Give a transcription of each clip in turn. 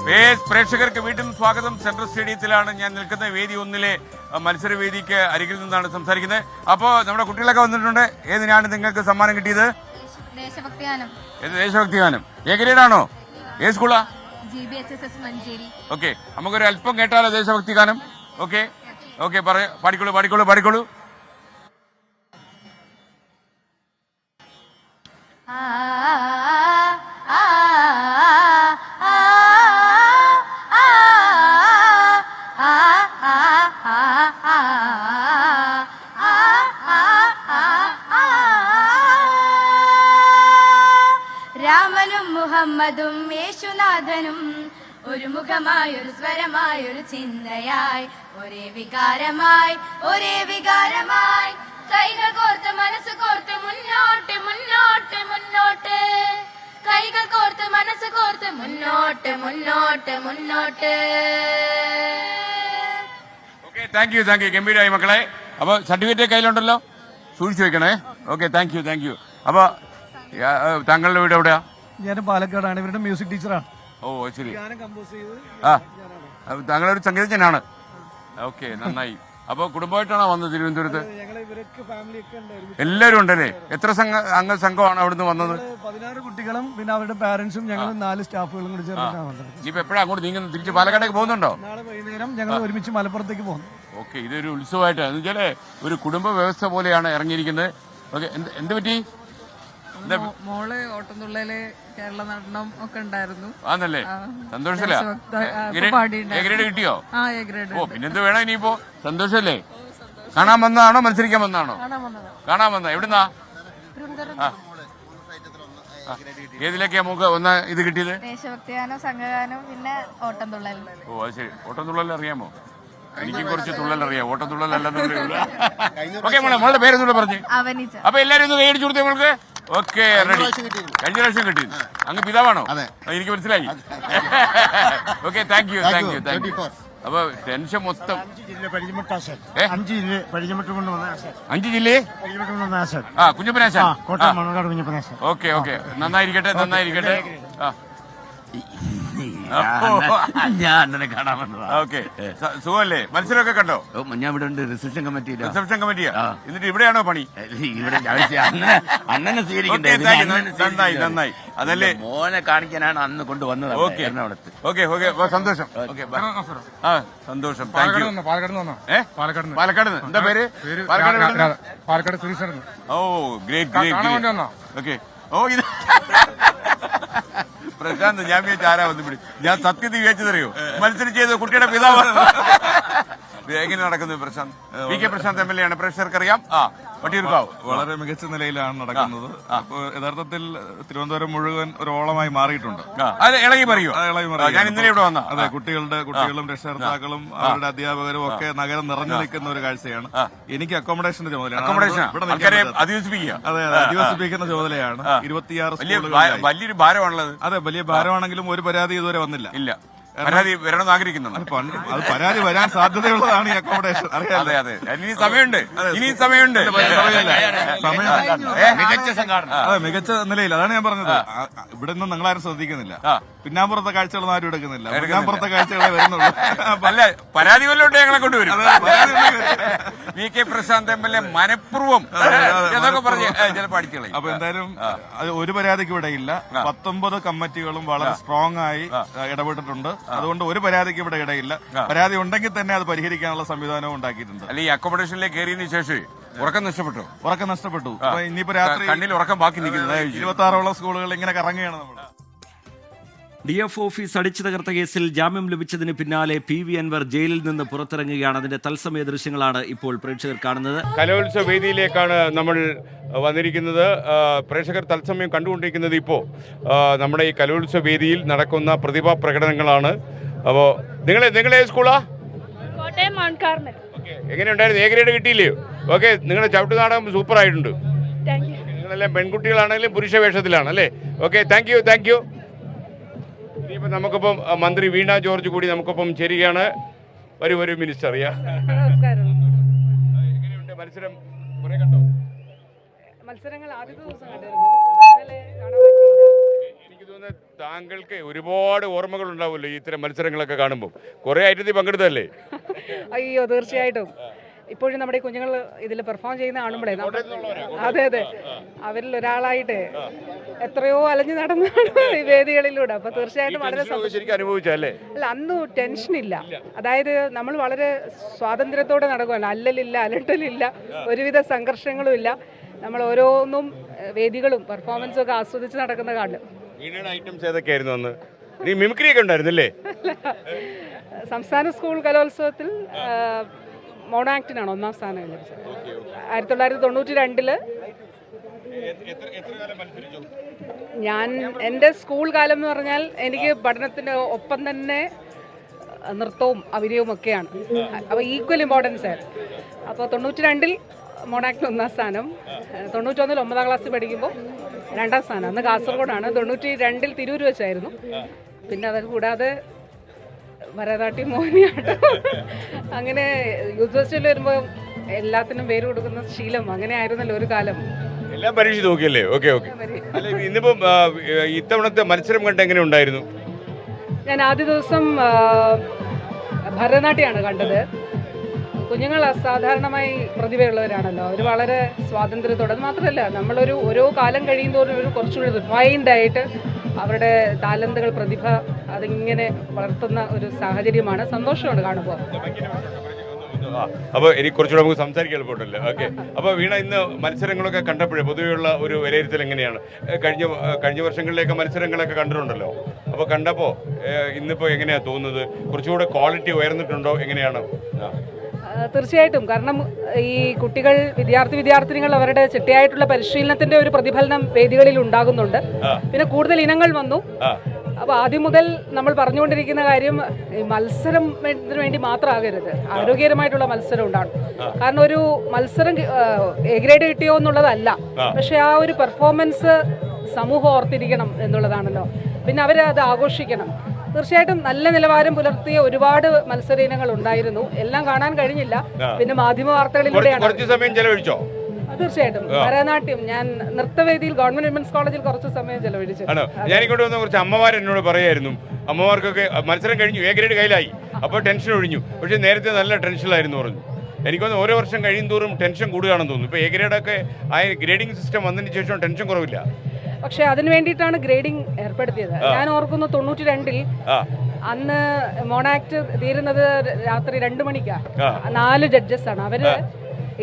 പ്രേക്ഷകർക്ക് വീണ്ടും സ്വാഗതം. സെൻട്രൽ സ്റ്റേഡിയത്തിലാണ് ഞാൻ നിൽക്കുന്നത്. വേദി 1-ലെ മത്സരവേദിക്ക് അരികിൽ നിന്നാണ് സംസാരിക്കുന്നത്. അപ്പോൾ നമ്മുടെ കുട്ടികളൊക്കെ വന്നിട്ടുണ്ട്. ഏതിനാണ് നിങ്ങൾക്ക് സമ്മാനം കിട്ടിയത്? ദേശഭക്തി ഗാനം. ഏ ഗ്രേഡാണോ? ഏത് സ്കൂളാ? ഓക്കെ, നമുക്കൊരു അല്പം കേട്ടാലോ ദേശഭക്തി ഗാനം? ഓക്കെ ഓക്കെ, പാടിക്കോളൂ. രാമനും മുഹമ്മദും യേശുനാഥനും ഒരു മുഖമായൊരു സ്വരമായൊരു ചിന്തയായി ഒരേ വികാരമായി കൈകൾ കോർത്ത് മനസ്സ് കോർത്ത് മുന്നോട്ട് കൈകൾ കോർത്ത് മനസ്സ് കോർത്ത് മുന്നോട്ട്. Okay, thank U. ഗംഭീരമായി മക്കളെ. അപ്പൊ സർട്ടിഫിക്കറ്റ് കയ്യിലുണ്ടല്ലോ, സൂക്ഷിച്ചു വെക്കണേ. Okay, thank U. അപ്പൊ താങ്കളുടെ വീട് എവിടെയാ? ഞാൻ പാലക്കാടാണ്. ഇവരുടെ മ്യൂസിക് ടീച്ചറാണ്. ഓ ശരി. താങ്കളൊരു സംഗീതജ്ഞനാണ്. ഓക്കെ, നന്നായി. അപ്പൊ കുടുംബമായിട്ടാണോ വന്നത് തിരുവനന്തപുരത്ത്? എല്ലാരും ഉണ്ടല്ലേ? എത്ര സംഘമാണ് അവിടുന്ന് വന്നത്? 16 കുട്ടികളും പിന്നെ അവരുടെ പാരന്റ്സും ഞങ്ങൾ 4 സ്റ്റാഫുകളും കൂടി ചേർന്നിട്ടാണ് വന്നത്. ഇനിയിപ്പോ എപ്പോഴാണ് അങ്ങോട്ട് നീങ്ങുന്നത്? തിരിച്ച് പാലക്കാടേക്ക് പോകുന്നുണ്ടോ? നാളെ വൈകുന്നേരം ഞങ്ങൾ ഒരുമിച്ച് മലപ്പുറത്തേക്ക് പോകുന്നു. ഓക്കെ, ഇതൊരു ഉത്സവമായിട്ടാണ്. എന്ന് വെച്ചാല് ഒരു കുടുംബ വ്യവസ്ഥ പോലെയാണ് ഇറങ്ങിയിരിക്കുന്നത്. ഓക്കെ, എന്ത് പറ്റി? മോള് ഓട്ടംതുള്ളല് കേരള നടനം ഒക്കെ ഉണ്ടായിരുന്നു. ആന്നല്ലേ? സന്തോഷല്ലേ? ഗ്രേഡ് കിട്ടിയോ? ഓ, പിന്നെന്ത് വേണം ഇനിയിപ്പോ? സന്തോഷല്ലേ? കാണാൻ വന്നതാണോ മത്സരിക്കാൻ വന്നതാണോ? കാണാൻ വന്ന. എവിടുന്നാ? ഏതിലൊക്കെയാ നമുക്ക് ഇത് കിട്ടിയത്? ദേശഭക്തിഗാനം, സംഘഗാനം, പിന്നെ ഓട്ടംതുള്ളൽ. ഓ അത് ശരി. ഓട്ടംതുള്ളൽ അറിയാമോ? എനിക്കും കുറച്ച് തുള്ളലറിയാം, ഓട്ടത്തുള്ളലല്ലെന്നുള്ളേ. ഓക്കെ, മോളുടെ പേരെന്നുള്ള പറഞ്ഞു. അപ്പൊ എല്ലാരും ഒന്ന് കൈയടിച്ചു കൊടുത്തേ നമ്മൾക്ക്. Okay, ready. കഴിഞ്ഞ പ്രാവശ്യം കിട്ടി. അങ്ങ് പിതാവാണോ? എനിക്ക് മനസ്സിലായി. Okay, thank U. അപ്പൊ ടെൻഷൻ മൊത്തം 5 ജില്ലയെ കുഞ്ഞപ്പനാശാൻ. ഓക്കെ, നന്നായിരിക്കട്ടെ. ഞാൻ കാണാൻ വന്നതാ. ഓക്കെ, സുഖമല്ലേ? മത്സരമൊക്കെ കണ്ടോ? ഞാൻ ഇവിടെ ഉണ്ട്, റിസപ്ഷൻ കമ്മിറ്റിയാ. എന്നിട്ട് ഇവിടെയാണോ പണി? ഇവിടെ അണ്ണനെ സ്വീകരിക്കണ്ടേ? നന്നായി. അതല്ലേ മോനെ കാണിക്കാനാണ് അന്ന് കൊണ്ടുവന്നത്. ഓക്കെ, സന്തോഷം. സന്തോഷം. Thank you. പാലക്കാട്. എന്താ പേര്? Palakkad Sreesharanam. Oh great. Okay. Oh, ഇത് പ്രശാന്ത്. ഞാൻ വിചാരിച്ച ആരാ വന്നു പിടി. ഞാൻ സത്യത്തിൽ വിചാരിച്ചതറിയോ? മത്സരം ചെയ്ത് കുട്ടിയുടെ പിതാവ്. എങ്ങനെ നടക്കുന്നു പ്രശാന്ത്? PK പ്രശാന്ത് MLA ആണ്. പ്രേക്ഷകർക്കറിയാം. വളരെ മികച്ച നിലയിലാണ് നടക്കുന്നത്. അപ്പോൾ യഥാർത്ഥത്തിൽ തിരുവനന്തപുരം മുഴുവൻ ഒരു ഓളമായി മാറിയിട്ടുണ്ട്. അത് ഇളകി പറയൂ. ഞാൻ ഇന്നലെ ഇവിടെ വന്ന. അതെ, കുട്ടികളും രക്ഷകർത്താക്കളും അവരുടെ അധ്യാപകരും ഒക്കെ നഗരം നിറഞ്ഞു നിൽക്കുന്ന ഒരു കാഴ്ചയാണ്. എനിക്ക് അക്കോമഡേഷന്റെ ചുമതലയാണ്. അധിവസിപ്പിക്കുന്ന ചുമതലയാണ്. 26 സ്കൂളുകളിൽ വലിയൊരു ഭാരമാണുള്ളത്. അതെ, വലിയ ഭാരമാണെങ്കിലും ഒരു പരാതി ഇതുവരെ വന്നില്ല. പരാതി വരണമെന്ന് ആഗ്രഹിക്കുന്നുണ്ട്. അത് പരാതി വരാൻ സാധ്യതയുള്ളതാണ് ഈ അക്കോമഡേഷൻ. അതെ. ഇനി സമയമുണ്ട്. മികച്ച സംഘാടനം. അതെ, മികച്ച നിലയിൽ. അതാണ് ഞാൻ പറഞ്ഞത്. ഇവിടെ നിന്നും നിങ്ങളാരും ശ്രദ്ധിക്കുന്നില്ല. പിന്നാമ്പുറത്തെ കാഴ്ചകളൊന്നും ആരും എടുക്കുന്നില്ല. പിന്നാമ്പുറത്തെ കാഴ്ചകളെ വരുന്നുള്ളൂ. അല്ല, പരാതി വല്ലോണ്ട് ഞങ്ങളെ കൊണ്ടുവരും. PK പ്രശാന്ത് MLA മനഃപൂർവ്വം എന്നൊക്കെ പറഞ്ഞ് ചിലപ്പോൾ അടിച്ചുകളി. അപ്പൊ എന്തായാലും ഒരു പരാതിക്ക് ഇവിടെ ഇല്ല. 19 കമ്മിറ്റികളും വളരെ സ്ട്രോങ് ആയി ഇടപെട്ടിട്ടുണ്ട്. അതുകൊണ്ട് ഒരു പരാതിക്ക് ഇവിടെ ഇടയില്ല. പരാതി ഉണ്ടെങ്കിൽ തന്നെ അത് പരിഹരിക്കാനുള്ള സംവിധാനവും ഉണ്ടാക്കിയിട്ടുണ്ട്. അല്ല, ഈ അക്കോമഡേഷനിലേക്ക് കയറിയതിനു ശേഷം ഉറക്കം നഷ്ടപ്പെട്ടു. അപ്പൊ ഇനിയിപ്പോ രാത്രി കണ്ണിൽ ഉറക്കം ബാക്കി നിൽക്കുന്നത് 26ഓളം സ്കൂളുകൾ ഇങ്ങനെ കറങ്ങുകയാണ് നമ്മൾ. DF ഓഫീസ് അടിച്ചു തകർത്ത കേസിൽ ജാമ്യം ലഭിച്ചതിന് പിന്നാലെ PV അൻവർ ജയിലിൽ നിന്ന് പുറത്തിറങ്ങുകയാണ്. അതിന്റെ തത്സമയ ദൃശ്യങ്ങളാണ് ഇപ്പോൾ പ്രേക്ഷകർ കാണുന്നത്. കലോത്സവ വേദിയിലേക്കാണ് നമ്മൾ വന്നിരിക്കുന്നത്. പ്രേക്ഷകർ തത്സമയം കണ്ടുകൊണ്ടിരിക്കുന്നത് ഇപ്പോൾ നമ്മുടെ ഈ കലോത്സവ വേദിയിൽ നടക്കുന്ന പ്രതിഭാ പ്രകടനങ്ങളാണ്. അപ്പോൾ നിങ്ങളെ സ്കൂളാ? Kottayam mount Carmel. എങ്ങനെയുണ്ടായിരുന്നു? A ഗ്രേഡ് കിട്ടിയില്ലയോ? ഓക്കെ, നിങ്ങളുടെ ചവിട്ട് നാടകം സൂപ്പർ ആയിട്ടുണ്ട്. നിങ്ങളെല്ലാം പെൺകുട്ടികളാണെങ്കിലും പുരുഷ വേഷത്തിലാണ് അല്ലേ? Okay, thank U. ഇനിയിപ്പോൾ നമുക്കിപ്പം മന്ത്രി വീണ ജോർജ് കൂടി നമുക്കൊപ്പം ചേരുകയാണ്. വരൂ മിനിസ്റ്റർ. എങ്ങനെയുണ്ട് മത്സരം? കുറെ കണ്ടോ? മത്സരങ്ങൾ ആദ്യത്തെ ദിവസം കണ്ടിരുന്നു, ഇന്നലെ കാണാൻ പറ്റിയില്ല. എനിക്ക് തോന്നുന്നത് താങ്കൾക്ക് ഒരുപാട് ഓർമ്മകൾ ഉണ്ടാവുമല്ലോ ഈ ഇത്തരം മത്സരങ്ങളൊക്കെ കാണുമ്പോൾ. കുറെ ആയിട്ട് പങ്കെടുത്തല്ലേ? അയ്യോ, തീർച്ചയായിട്ടും. ഇപ്പോഴും നമ്മുടെ ഈ കുഞ്ഞുങ്ങൾ ഇതിൽ പെർഫോം ചെയ്യുന്ന കാണുമ്പോഴേ അതെ അവരിൽ ഒരാളായിട്ട് എത്രയോ അലഞ്ഞു നടന്നാണ് ഈ വേദികളിലൂടെ. അപ്പൊ തീർച്ചയായിട്ടും വളരെ ശരിക്കും അനുഭവിച്ചല്ലേ? അല്ല, അന്ന് ടെൻഷനില്ല. അതായത് നമ്മൾ വളരെ സ്വാതന്ത്ര്യത്തോടെ നടക്കുകയാണ്. അല്ലലില്ല, അലട്ടലില്ല, ഒരുവിധ സംഘർഷങ്ങളും ഇല്ല. നമ്മൾ ഓരോന്നും വേദികളും പെർഫോമൻസും ഒക്കെ ആസ്വദിച്ച് നടക്കുന്ന കാണും. വീണയുടെ ഐറ്റംസ് ഏതൊക്കെയായിരുന്നു അന്ന്? നീ മിമിക്രി ഒക്കെ ഉണ്ടായിരുന്നല്ലേ? സംസ്ഥാന സ്കൂൾ കലോത്സവത്തിൽ മോണോ ആക്ടിനാണ് 1ാം സ്ഥാനം ലഭിച്ചത്. 1992 ഞാൻ എൻ്റെ സ്കൂൾ കാലം എന്ന് പറഞ്ഞാൽ എനിക്ക് പഠനത്തിന് ഒപ്പം തന്നെ നൃത്തവും അഭിനയവും ഒക്കെയാണ്. അപ്പോൾ ഈക്വൽ ഇമ്പോർട്ടൻസ് ആയിരുന്നു. അപ്പോൾ 92 മോണോ ആക്ടിന് 1ാം സ്ഥാനം, 91 9ാം ക്ലാസ്സിൽ പഠിക്കുമ്പോൾ 2ാം സ്ഥാനം. അന്ന് കാസർഗോഡാണ്. 92 തിരൂർ വെച്ചായിരുന്നു. പിന്നെ അത് കൂടാതെ ഭരതനാട്യം, മോഹിനിയാട്ടം, അങ്ങനെ യൂത്ത് ഫെസ്റ്റിവൽ വരുമ്പോൾ എല്ലാത്തിനും പേര് കൊടുക്കുന്ന ശീലം അങ്ങനെ ആയിരുന്നല്ലോ ഒരു കാലം. എല്ലാം പരീക്ഷ നോക്കിയല്ലേ? ഓക്കെ. അല്ല, ഇന്നിപ്പം ഇത്തവണത്തെ മത്സരം കണ്ട് എങ്ങനെ ഉണ്ടായിരുന്നു? ഞാൻ ആദ്യ ദിവസം ഭരതനാട്യമാണ് കണ്ടത്. കുഞ്ഞുങ്ങൾ അസാധാരണമായി പ്രതിഭയുള്ളവരാണല്ലോ. അവർ വളരെ സ്വാതന്ത്ര്യത്തോടെ, അത് മാത്രമല്ല നമ്മളൊരു ഓരോ കാലം കഴിയുന്തോറും ഒരു കുറച്ചുകൂടി റിഫൈൻഡ് ആയിട്ട് അവരുടെ ടാലന്റുകൾ, പ്രതിഭ അതിങ്ങനെ വളർത്തുന്ന ഒരു സാഹചര്യമാണ്. സന്തോഷമാണ് കാണുമ്പോൾ. അപ്പോൾ എനിക്ക് കുറച്ചുകൂടെ നമുക്ക് സംസാരിക്കാൻ എളുപ്പമുണ്ടല്ലോ. ഓക്കെ. അപ്പോൾ വീണ, ഇന്ന് മത്സരങ്ങളൊക്കെ കണ്ടപ്പോഴേ പൊതുവെയുള്ള ഒരു വിലയിരുത്തൽ എങ്ങനെയാണ്? കഴിഞ്ഞ വർഷങ്ങളിലേക്ക് മത്സരങ്ങളൊക്കെ കണ്ടിട്ടുണ്ടല്ലോ. അപ്പോൾ കണ്ടപ്പോൾ ഇന്നിപ്പോൾ എങ്ങനെയാണ് തോന്നുന്നത്? കുറച്ചുകൂടെ ക്വാളിറ്റി ഉയർന്നിട്ടുണ്ടോ? എങ്ങനെയാണ്? തീർച്ചയായിട്ടും. കാരണം ഈ കുട്ടികൾ, വിദ്യാർത്ഥിനികൾ അവരുടെ ചിട്ടയായിട്ടുള്ള പരിശീലനത്തിന്റെ ഒരു പ്രതിഫലനം വേദികളിൽ ഉണ്ടാകുന്നുണ്ട്. പിന്നെ കൂടുതൽ ഇനങ്ങൾ വന്നു. അപ്പോൾ ആദ്യം മുതൽ നമ്മൾ പറഞ്ഞുകൊണ്ടിരിക്കുന്ന കാര്യം, മത്സരത്തിന് വേണ്ടി മാത്രമാകരുത്, ആരോഗ്യകരമായിട്ടുള്ള മത്സരം ഉണ്ടാകും. കാരണം ഒരു മത്സരം എ ഗ്രേഡ് കിട്ടിയോ എന്നുള്ളതല്ല, പക്ഷെ ആ ഒരു പെർഫോമൻസ് സമൂഹം ഓർത്തിരിക്കണം എന്നുള്ളതാണല്ലോ. പിന്നെ അവരത് ആഘോഷിക്കണം. തീർച്ചയായിട്ടും നല്ല നിലവാരം പുലർത്തിയ ഒരുപാട് മത്സര ഇനങ്ങൾ ഉണ്ടായിരുന്നു. എല്ലാം കാണാൻ കഴിഞ്ഞില്ല. പിന്നെ മാധ്യമ വാർത്തകളിലൂടെയാണ്. തീർച്ചയായിട്ടും ഭരതനാട്യം ഞാൻ നൃത്തവേദിയിൽ ഗവൺമെന്റ് വിമൻസ് കോളേജിൽ കുറച്ച് സമയം ചെലവഴിച്ചു. ഞാനിങ്ങോട്ട് വന്ന കുറച്ച് അമ്മമാർ എന്നോട് പറയായിരുന്നു, അമ്മമാർക്കൊക്കെ മത്സരം കഴിഞ്ഞു, എ ഗ്രേഡ് കയ്യിലായി, അപ്പോൾ ടെൻഷൻ ഒഴിഞ്ഞു. പക്ഷേ നേരത്തെ നല്ല ടെൻഷനിലായിരുന്നു പറഞ്ഞു. എനിക്കൊന്ന് ഓരോ വർഷം കഴിയും തോറും ടെൻഷൻ കൂടുകയാണെന്ന് തോന്നുന്നു. ഇപ്പോൾ എ ഗ്രേഡൊക്കെ ആ ഗ്രേഡിംഗ് സിസ്റ്റം വന്നതിന് ശേഷം ടെൻഷൻ കുറവില്ല. പക്ഷെ അതിനു വേണ്ടിയിട്ടാണ് ഗ്രേഡിംഗ് ഏർപ്പെടുത്തിയത്. ഞാൻ ഓർക്കുന്നു 92 അന്ന് മോണാക്ട് തീരുന്നത് രാത്രി 2 മണിക്കാണ്. 4 ജഡ്ജസ് ആണ്. അവര്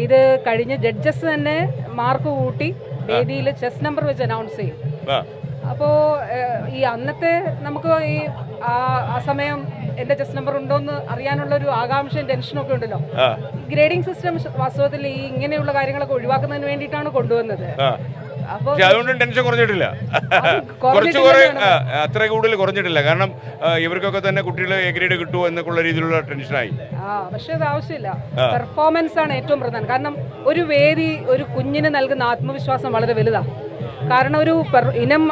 ഇത് കഴിഞ്ഞ് ജഡ്ജസ് തന്നെ മാർക്ക് കൂട്ടി വേദിയിൽ ചെസ് നമ്പർ വെച്ച് അനൗൺസ് ചെയ്യും. അപ്പോൾ ഈ അന്നത്തെ നമുക്ക് ഈ ആ സമയം എന്റെ ചെസ് നമ്പർ ഉണ്ടോന്ന് അറിയാനുള്ള ഒരു ആകാംക്ഷയും ടെൻഷനും ഒക്കെ ഉണ്ടല്ലോ. ഗ്രേഡിംഗ് സിസ്റ്റം വാസ്തവത്തിൽ ഈ ഇങ്ങനെയുള്ള കാര്യങ്ങളൊക്കെ ഒഴിവാക്കുന്നതിന് വേണ്ടിയിട്ടാണ് കൊണ്ടുവന്നത്. അതുകൊണ്ട് ടെൻഷൻ കുറഞ്ഞിട്ടില്ല, അത്ര കൂടുതൽ കുറഞ്ഞിട്ടില്ല. കാരണം ഇവർക്കൊക്കെ തന്നെ കുട്ടികൾ എ ഗ്രേഡ് കിട്ടുമോ എന്നൊക്കെയുള്ള രീതിയിലുള്ള ടെൻഷനായി. പക്ഷെ അത് ആവശ്യമില്ല. പെർഫോമൻസ് ആണ് ഏറ്റവും പ്രധാനം. കാരണം ഒരു വേദി ഒരു കുഞ്ഞിന് നൽകുന്ന ആത്മവിശ്വാസം വളരെ വലുതാണ്. കാരണം ഒരു ഇനം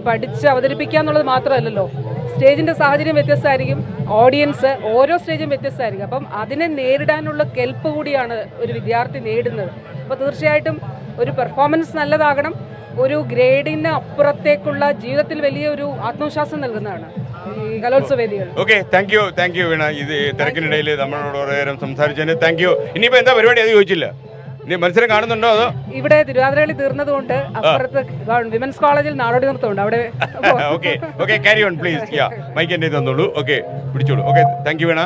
പഠിച്ച് അവതരിപ്പിക്കുക എന്നുള്ളത് മാത്രമല്ലല്ലോ, സ്റ്റേജിന്റെ സാഹചര്യം വ്യത്യസ്തമായിരിക്കും, ഓഡിയൻസ് ഓരോ സ്റ്റേജും വ്യത്യസ്തമായിരിക്കും. അപ്പം അതിനെ നേരിടാനുള്ള കെൽപ്പ് കൂടിയാണ് ഒരു വിദ്യാർത്ഥി നേടുന്നത്. അപ്പോൾ തീർച്ചയായിട്ടും ഒരു പെർഫോമൻസ് നല്ലതാകണം. ഒരു ഗ്രേഡിന് അപ്പുറത്തേക്കുള്ള ജീവിതത്തിൽ വലിയ ഒരു ആത്മവിശ്വാസം നൽകുന്നതാണ് ഈ കലോത്സവ വേദികൾ. ഓക്കെ, താങ്ക് യു വീണ. ഇത് തിരക്കിനിടയിൽ നമ്മളോട് കുറേ നേരം സംസാരിച്ചതിന് താങ്ക് യു. ഇനിയിപ്പോ എന്താ പരിപാടി? അത് ചോദിച്ചില്ല. ഇനി മത്സരം കാണുന്നുണ്ടോ? അതോ ഇവിടെ തിരുവാതിരകളി തീർന്നതുകൊണ്ട് അപ്പുറത്ത് വിമൻസ് കോളേജിൽ നാടോടി നൃത്തമുണ്ട്, അവിടെ. Okay, carry on please. Mike എന്നെ തന്നോളൂ. ഓക്കെ, പിടിച്ചോളൂ. Okay, thank you Veena.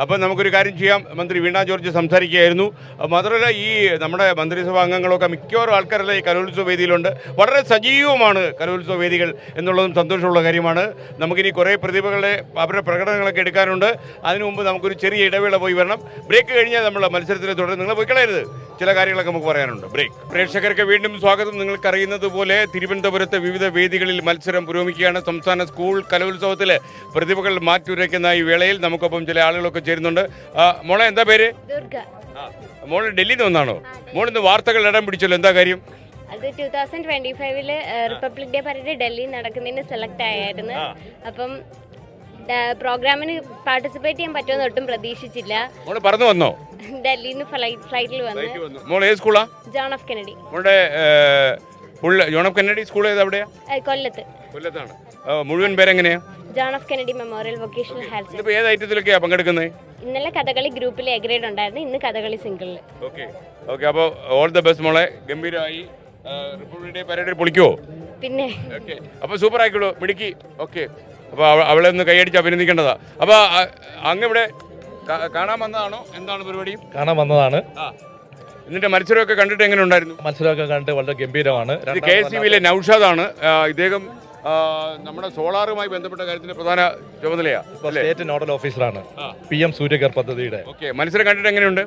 അപ്പം നമുക്കൊരു കാര്യം ചെയ്യാം. മന്ത്രി വീണ ജോർജ് സംസാരിക്കുകയായിരുന്നു. മാത്രമല്ല, ഈ നമ്മുടെ മന്ത്രിസഭാ അംഗങ്ങളൊക്കെ മിക്കവാറും ആൾക്കാരെല്ലാം ഈ കലോത്സവ വേദിയിലുണ്ട്. വളരെ സജീവമാണ് കലോത്സവ വേദികൾ എന്നുള്ളതും സന്തോഷമുള്ള കാര്യമാണ്. നമുക്കിനി കുറേ പ്രതിഭകളെ അവരുടെ പ്രകടനങ്ങളൊക്കെ എടുക്കാനുണ്ട്. അതിനു മുമ്പ് നമുക്കൊരു ചെറിയ ഇടവേള പോയി വരണം. ബ്രേക്ക് കഴിഞ്ഞാൽ നമ്മൾ മത്സരത്തിൽ തുടർന്ന് നിങ്ങൾ പോയി കളയരുത്, ചില കാര്യങ്ങളൊക്കെ നമുക്ക് പറയാനുണ്ട്. ബ്രേക്ക്. പ്രേക്ഷകർക്ക് വീണ്ടും സ്വാഗതം. നിങ്ങൾക്കറിയുന്നത് പോലെ തിരുവനന്തപുരത്തെ വിവിധ വേദികളിൽ മത്സരം പുരോഗമിക്കുകയാണ്. സംസ്ഥാന സ്കൂൾ കലോത്സവത്തിൽ പ്രതിഭകൾ മാറ്റുരയ്ക്കുന്ന ഈ വേളയിൽ നമുക്കൊപ്പം ചില ആളുകളൊക്കെ ചേരുന്നുണ്ട്. മോളെ, എന്താ പേര്? മോള് ഡൽഹിയിൽ നിന്ന് വന്നാണോ? മോളിന്ന് വാർത്തകൾ ഇടം പിടിച്ചല്ലോ, എന്താ കാര്യം? അത് 2025 റിപ്പബ്ലിക് ഡേ പരേഡ് ഡൽഹിയിൽ നടക്കുന്നതിന് സെലക്ട് ആയിരുന്നു. അപ്പം പ്രോഗ്രാമിന് പാർട്ടിസിപ്പേറ്റ് ചെയ്യാൻ പറ്റുമെന്ന് ഒട്ടും പ്രതീക്ഷിച്ചില്ല. മോള് പറന്നു വന്നോ? ഡൽഹിയിൽ നിന്ന് ഫ്ലൈറ്റിൽ വന്നു. മോള് ഏത് സ്കൂളാ? John of Kennedy. മോളുടെ ജോൺ ഓഫ് കെന്നഡി സ്കൂൾ ഏത് എവിടെയാ? കൊല്ലത്താണ്. മുഴുവൻ പേരെങ്ങനെയാ? John of Kennedy memorial vocational higher secondary. ഇതിപ്പോ ഏത് ഐറ്റത്തിലൊക്കെയാ പങ്കെടുക്കുന്നത്? ഇന്നലെ കഥകളി ഗ്രൂപ്പിൽ എ ഗ്രേഡ് ഉണ്ടായിരുന്നു, ഇന്ന് കഥകളി സിംഗിളിൽ. Okay okay. അപ്പോൾ ഓൾ ദ ബെസ്റ്റ് മോളെ. ഗംഭീരമായി റിപ്പബ്ലിക് ഡേ പരേഡിൽ പൊളിക്കുവോ? പിന്നെ ഓക്കെ. അപ്പോൾ സൂപ്പർ ആയിക്കോളൂ, മിടുക്കി. ഓക്കെ. അപ്പോൾ അവളെ ഒന്ന് കൈയടിച്ച് അഭിനന്ദിക്കേണ്ടതാ. അപ്പോൾ അങ്ങ് ഇവിടെ കാണാൻ വന്നതാണോ? എന്താണ് പരിപാടി? കാണാൻ വന്നതാണ്. എന്നിട്ട് മത്സരമൊക്കെ കണ്ടിട്ട് എങ്ങനെ ഉണ്ടായിരുന്നു? മത്സരമൊക്കെ കണ്ടിട്ട് വളരെ ഗംഭീരമാണ്. ഇത് KSCB-യിലെ നൗഷാദാണ്. ഇദ്ദേഹം നമ്മുടെ സോളാറുമായി ബന്ധപ്പെട്ട കാര്യത്തിന്റെ പ്രധാന ചുമതലയാണ്. സ്റ്റേറ്റ് നോഡൽ ഓഫീസറാണ് PM സൂര്യകർ പദ്ധതിയുടെ. ഓക്കെ. മത്സരം കണ്ടിട്ട് എങ്ങനെയുണ്ട്?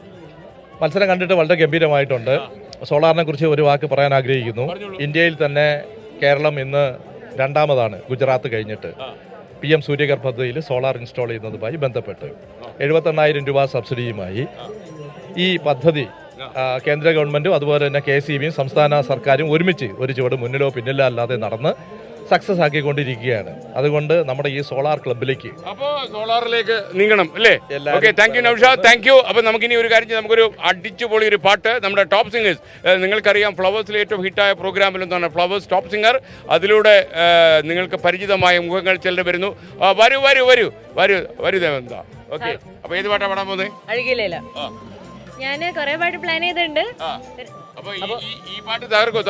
മത്സരം കണ്ടിട്ട് വളരെ ഗംഭീരമായിട്ടുണ്ട്. സോളാറിനെ കുറിച്ച് ഒരു വാക്ക് പറയാൻ ആഗ്രഹിക്കുന്നു. ഇന്ത്യയിൽ തന്നെ കേരളം ഇന്ന് രണ്ടാമതാണ്, ഗുജറാത്ത് കഴിഞ്ഞിട്ട്. PM സൂര്യകർ പദ്ധതിയിൽ സോളാർ ഇൻസ്റ്റാൾ ചെയ്യുന്നതുമായി ബന്ധപ്പെട്ട് 78,000 രൂപ സബ്സിഡിയുമായി ഈ പദ്ധതി കേന്ദ്ര ഗവൺമെന്റും അതുപോലെ തന്നെ KSCB-യും സംസ്ഥാന സർക്കാരും ഒരുമിച്ച് ഒരു ചുവട് മുന്നിലോ പിന്നിലോ അല്ലാതെ നടന്ന് സക്സസ് ആക്കിക്കൊണ്ടിരിക്കുകയാണ്. അതുകൊണ്ട് നമ്മുടെ ഈ സോളാർ ക്ലബിലേക്ക് അപ്പോൾ സോളാറിലേക്ക് നീങ്ങണം അല്ലേ? Okay. Thank U Naushad, thank you. അപ്പോൾ നമുക്കിനി ഒരു കാര്യം ചെയ്യാം, നമുക്കൊരു അടിച്ചുപൊളി ഒരു പാട്ട്. നമ്മുടെ ടോപ്പ് സിംഗേഴ്സ്, നിങ്ങൾക്കറിയാം ഫ്ലവേഴ്സിലെ ഏറ്റവും ഹിറ്റായ പ്രോഗ്രാമിലൊന്നാണ് ഫ്ലവേഴ്സ് ടോപ്പ് സിംഗർ. അതിലൂടെ നിങ്ങൾക്ക് പരിചിതമായ മുഖങ്ങൾ ചിലർ വരുന്നു. വരൂ വരൂ വരൂ വരൂ വരൂ ദേവന്താ. ഓക്കെ. അപ്പോൾ ഏത് പാട്ടാണ് പാടാൻ പോകുന്നത്? അഴുകിയില്ല. ഞാൻ കുറെ പാട്ട് പ്ലാൻ ചെയ്തിട്ടുണ്ട്. അപ്പൊ ഈ പാട്ട് തകർക്കോ?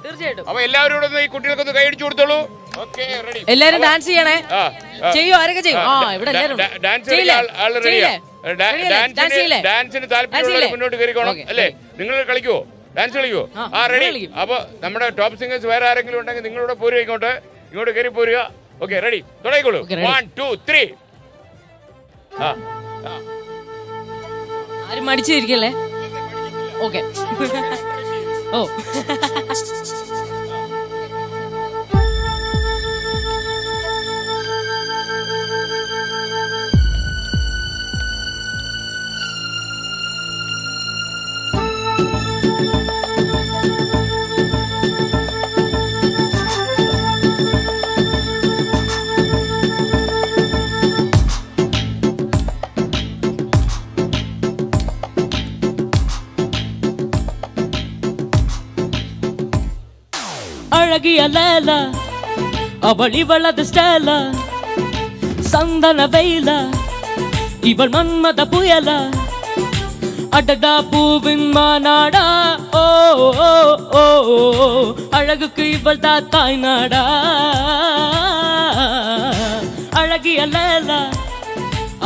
തീർച്ചയായിട്ടും. അപ്പൊ എല്ലാവരോടും ഈ കുട്ടികൾക്കൊന്ന് കൈയടിച്ചു കൊടുത്തോളൂ. Okay, ready. എല്ലാരും ഡാൻസ് ചെയ്യണേ. ചെയ്യോ? ആരൊക്കെ ചെയ്യും? ഡാൻസിന് താല്പര്യമുള്ള മുന്നോട്ട് കയറിക്കോണം അല്ലേ? നിങ്ങൾ കളിക്കുവോ? ഡാൻസ് കളിക്കുവോ? റെഡി. അപ്പൊ നമ്മുടെ ടോപ്പ് സിംഗേഴ്സ് വേറെ ആരെങ്കിലും ഉണ്ടെങ്കിൽ നിങ്ങളിവിടെ പോരുക, ഇങ്ങോട്ട് കയറി പോരുക. ഓക്കെ, റെഡി, തുടങ്ങിക്കോളൂ. 1 2 3. ആരും മടിച്ചിരിക്കല്ലേ? ഓക്കെ. ഓ அழகிய லேல அவள் இவளது ஸ்டேல சந்தன வெயில இவள் மன்மத புயல அடடா பூவின் மாநாடா ஓ ஓ ஓ அழகுக்கு இவள் தாய் நாடா அழகிய லேல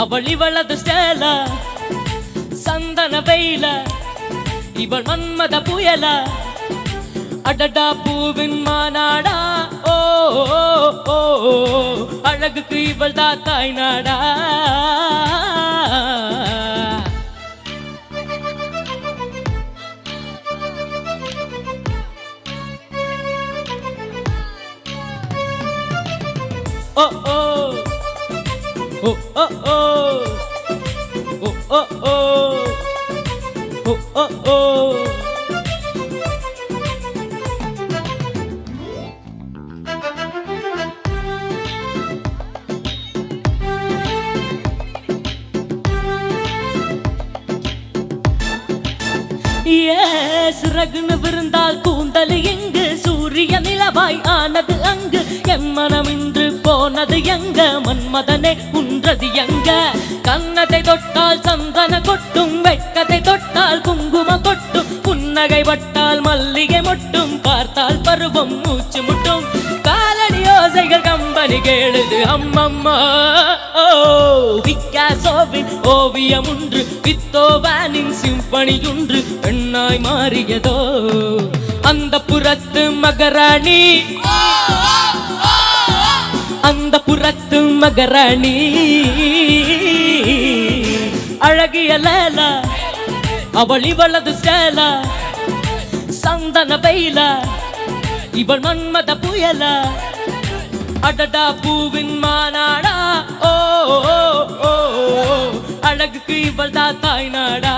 அவள் இவளது ஸ்டேல சந்தன வெயில இவள் மன்மத புயல அடடா பூவின் மாநாடா ஓ ஓ ஓ அழகுக்கு இவள் தாய் நாடா ஓ ஓ ஓ ஓ ஓ ஓ ஓ ஓ ஓ ஓ சிறகுன்னு விருந்தால் கூந்தல் எங்கு சூரிய நிலவாய் ஆனது அங்கு என் மனம் இன்று போனது எங்க மன்மதனே உன்றது எங்க கன்னத்தை தொட்டால் சந்தன கொட்டும் வெட்கத்தை தொட்டால் குங்கும கொட்டும் புன்னகை பட்டால் மல்லிகை மொட்டும் பார்த்தால் பருவம் மூச்சு முட்டும் காலடி ஓசைகள் கம்பெனி கேளுது அம்மம்மா ஓ பிக்காசோவின் ஓவியம் ஒன்று வித்தோவானின் சிம்பனி ஒன்று பெண்ணாய் மாறியதோ அந்த புறத்து மகராணி அந்த புறத்து மகராணி அழகிய லேலா அவள் இவளது ஸ்டேலா சந்தன வெயிலா இவள் மன்மத புயலா அடடா பூவின் மாநாடா ஓ ஓ ஓ அழகுக்கு இவள் தாய் நாடா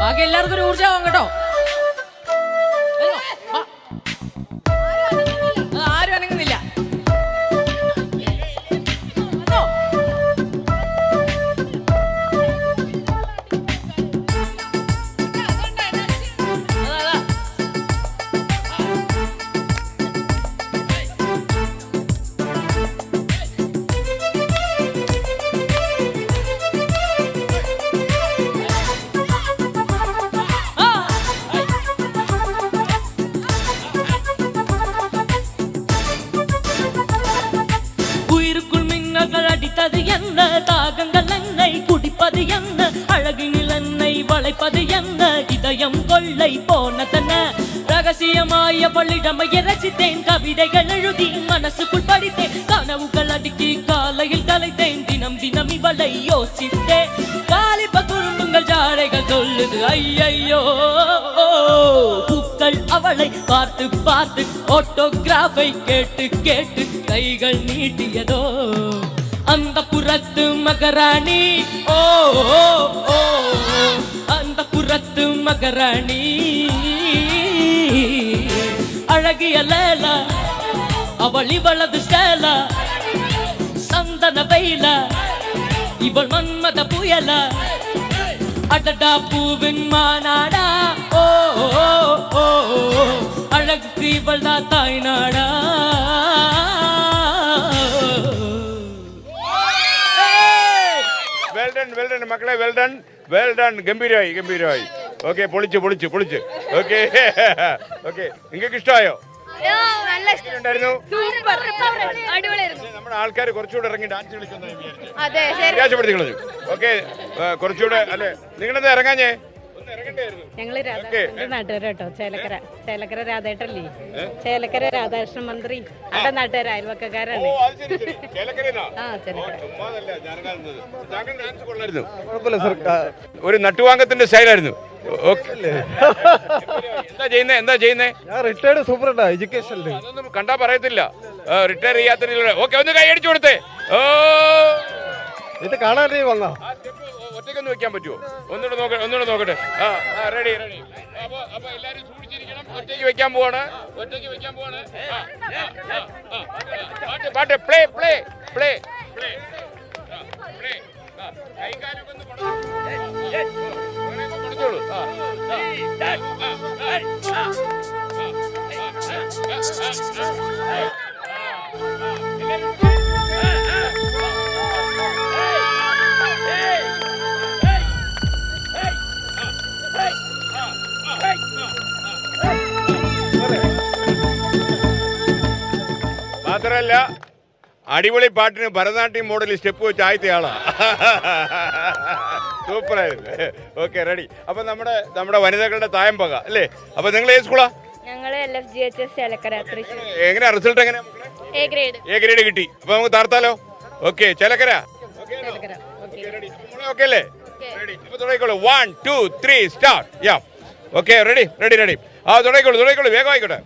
ബാക്കി എല്ലാവർക്കും ഒരു ഊർജ്ജമാവും കേട്ടോ. ആരും അനങ്ങുന്നില്ല. படிப்பது என்ன இதயம் கொள்ளை போனதென்ன ரகசியமாய வள்ளிடமையை ரசித்தேன் கவிதைகள் எழுதி மனசுக்குள் படித்தேன் கனவுகள் அடுக்கி காலையில் கலைத்தேன் தினம் தினம் இவளை யோசித்தேன் காலிப்ப குறும்புங்கள் ஜாடைகள் சொல்லுது ஐயையோ பூக்கள் அவளை பார்த்து பார்த்து ஆட்டோகிராஃபை கேட்டு கேட்டு கைகள் நீட்டியதோ அந்த புறத்து மகராணி ஓ அந்த புறத்து மகராணி அழகிய லேலா அவள் இவளது ஸ்டேலா சந்தன வெயிலா இவள் மன்மத புயலா அடடா பூவின் மாநாடா ஓ அழகுக்கு இவள் தான் தாய் நாடா മക്കളെ വെൽ ഡൺ ഗംഭീരമായി ഓക്കെ പൊളിച്ചു ഓക്കെ ഓക്കെ നിങ്ങൾക്ക് ഇഷ്ടമായോ ഉണ്ടായിരുന്നു നമ്മുടെ ആൾക്കാർ കുറച്ചുകൂടെ ഇറങ്ങി ഡാൻസ് കളിക്കുന്നു ഓക്കെ കുറച്ചുകൂടെ അല്ലെ നിങ്ങളെന്താ ഇറങ്ങാഞ്ഞേ ഞങ്ങള് രാധാകൃഷ്ണന്റെ നാട്ടുകാരാ കേട്ടോ. ചേലക്കര രാധേട്ടല്ലേ, ചേലക്കര രാധാകൃഷ്ണൻ മന്ത്രി അവിടെ നാട്ടുകാർ അയൽവക്കാരാണ്. ഒരു നട്ടുവാങ്കത്തിന്റെ സ്റ്റൈലായിരുന്നു. എന്താ ചെയ്യുന്നേ? ഞാൻ റിട്ടയർഡ് സൂപ്രണ്ടാ എഡ്യൂക്കേഷനിൽ. അതൊന്നും കണ്ടാ പറയത്തില്ല. റിട്ടയർ ചെയ്യാത്ത ഓക്കെ, ഒന്ന് കൈ അടിച്ചു കൊടുത്തേ. ഓ ഇത് കാണാനേ വന്നാ ഒറ്റയ്ക്കൊന്ന് വെക്കാൻ പറ്റുമോ? ഒന്നുകൂടെ നോക്കട്ടെ. റെഡി. അപ്പൊ എല്ലാരും സൂക്ഷിച്ചിരിക്കണം. ഒറ്റയ്ക്ക് വെക്കാൻ പോവാണ്. പാട്ട് പ്ലേ. കൈകാലൊക്കെ ഒന്ന് കൊടുത്തോളൂ. മാത്രല്ല അടിപൊളി പാട്ടിന് ഭരതനാട്യം മോഡൽ സ്റ്റെപ്പ് വെച്ച് ആയത്തയാളാ. സൂപ്പറായിരുന്നു. Okay, ready. അപ്പൊ നമ്മുടെ വനിതകളുടെ തായമ്പക അല്ലേ? അപ്പൊ നിങ്ങൾ ഏത് സ്കൂളാ? ഞങ്ങള് LFGHS ചേലക്കര. എങ്ങനെയാ റിസൾട്ട്? എങ്ങനെയാ? എ ഗ്രേഡ് കിട്ടി. അപ്പൊ നമുക്ക് താർത്താലോ? ഓക്കെ, ചേലക്കര. ഓക്കെ അല്ലേ? അപ്പൊ തുടങ്ങിക്കോളൂ. 1 2 3 സ്റ്റാർട്ട്. Yeah okay, ready. തുടങ്ങിക്കോളൂ. വേഗം ആയിക്കോട്ടെ.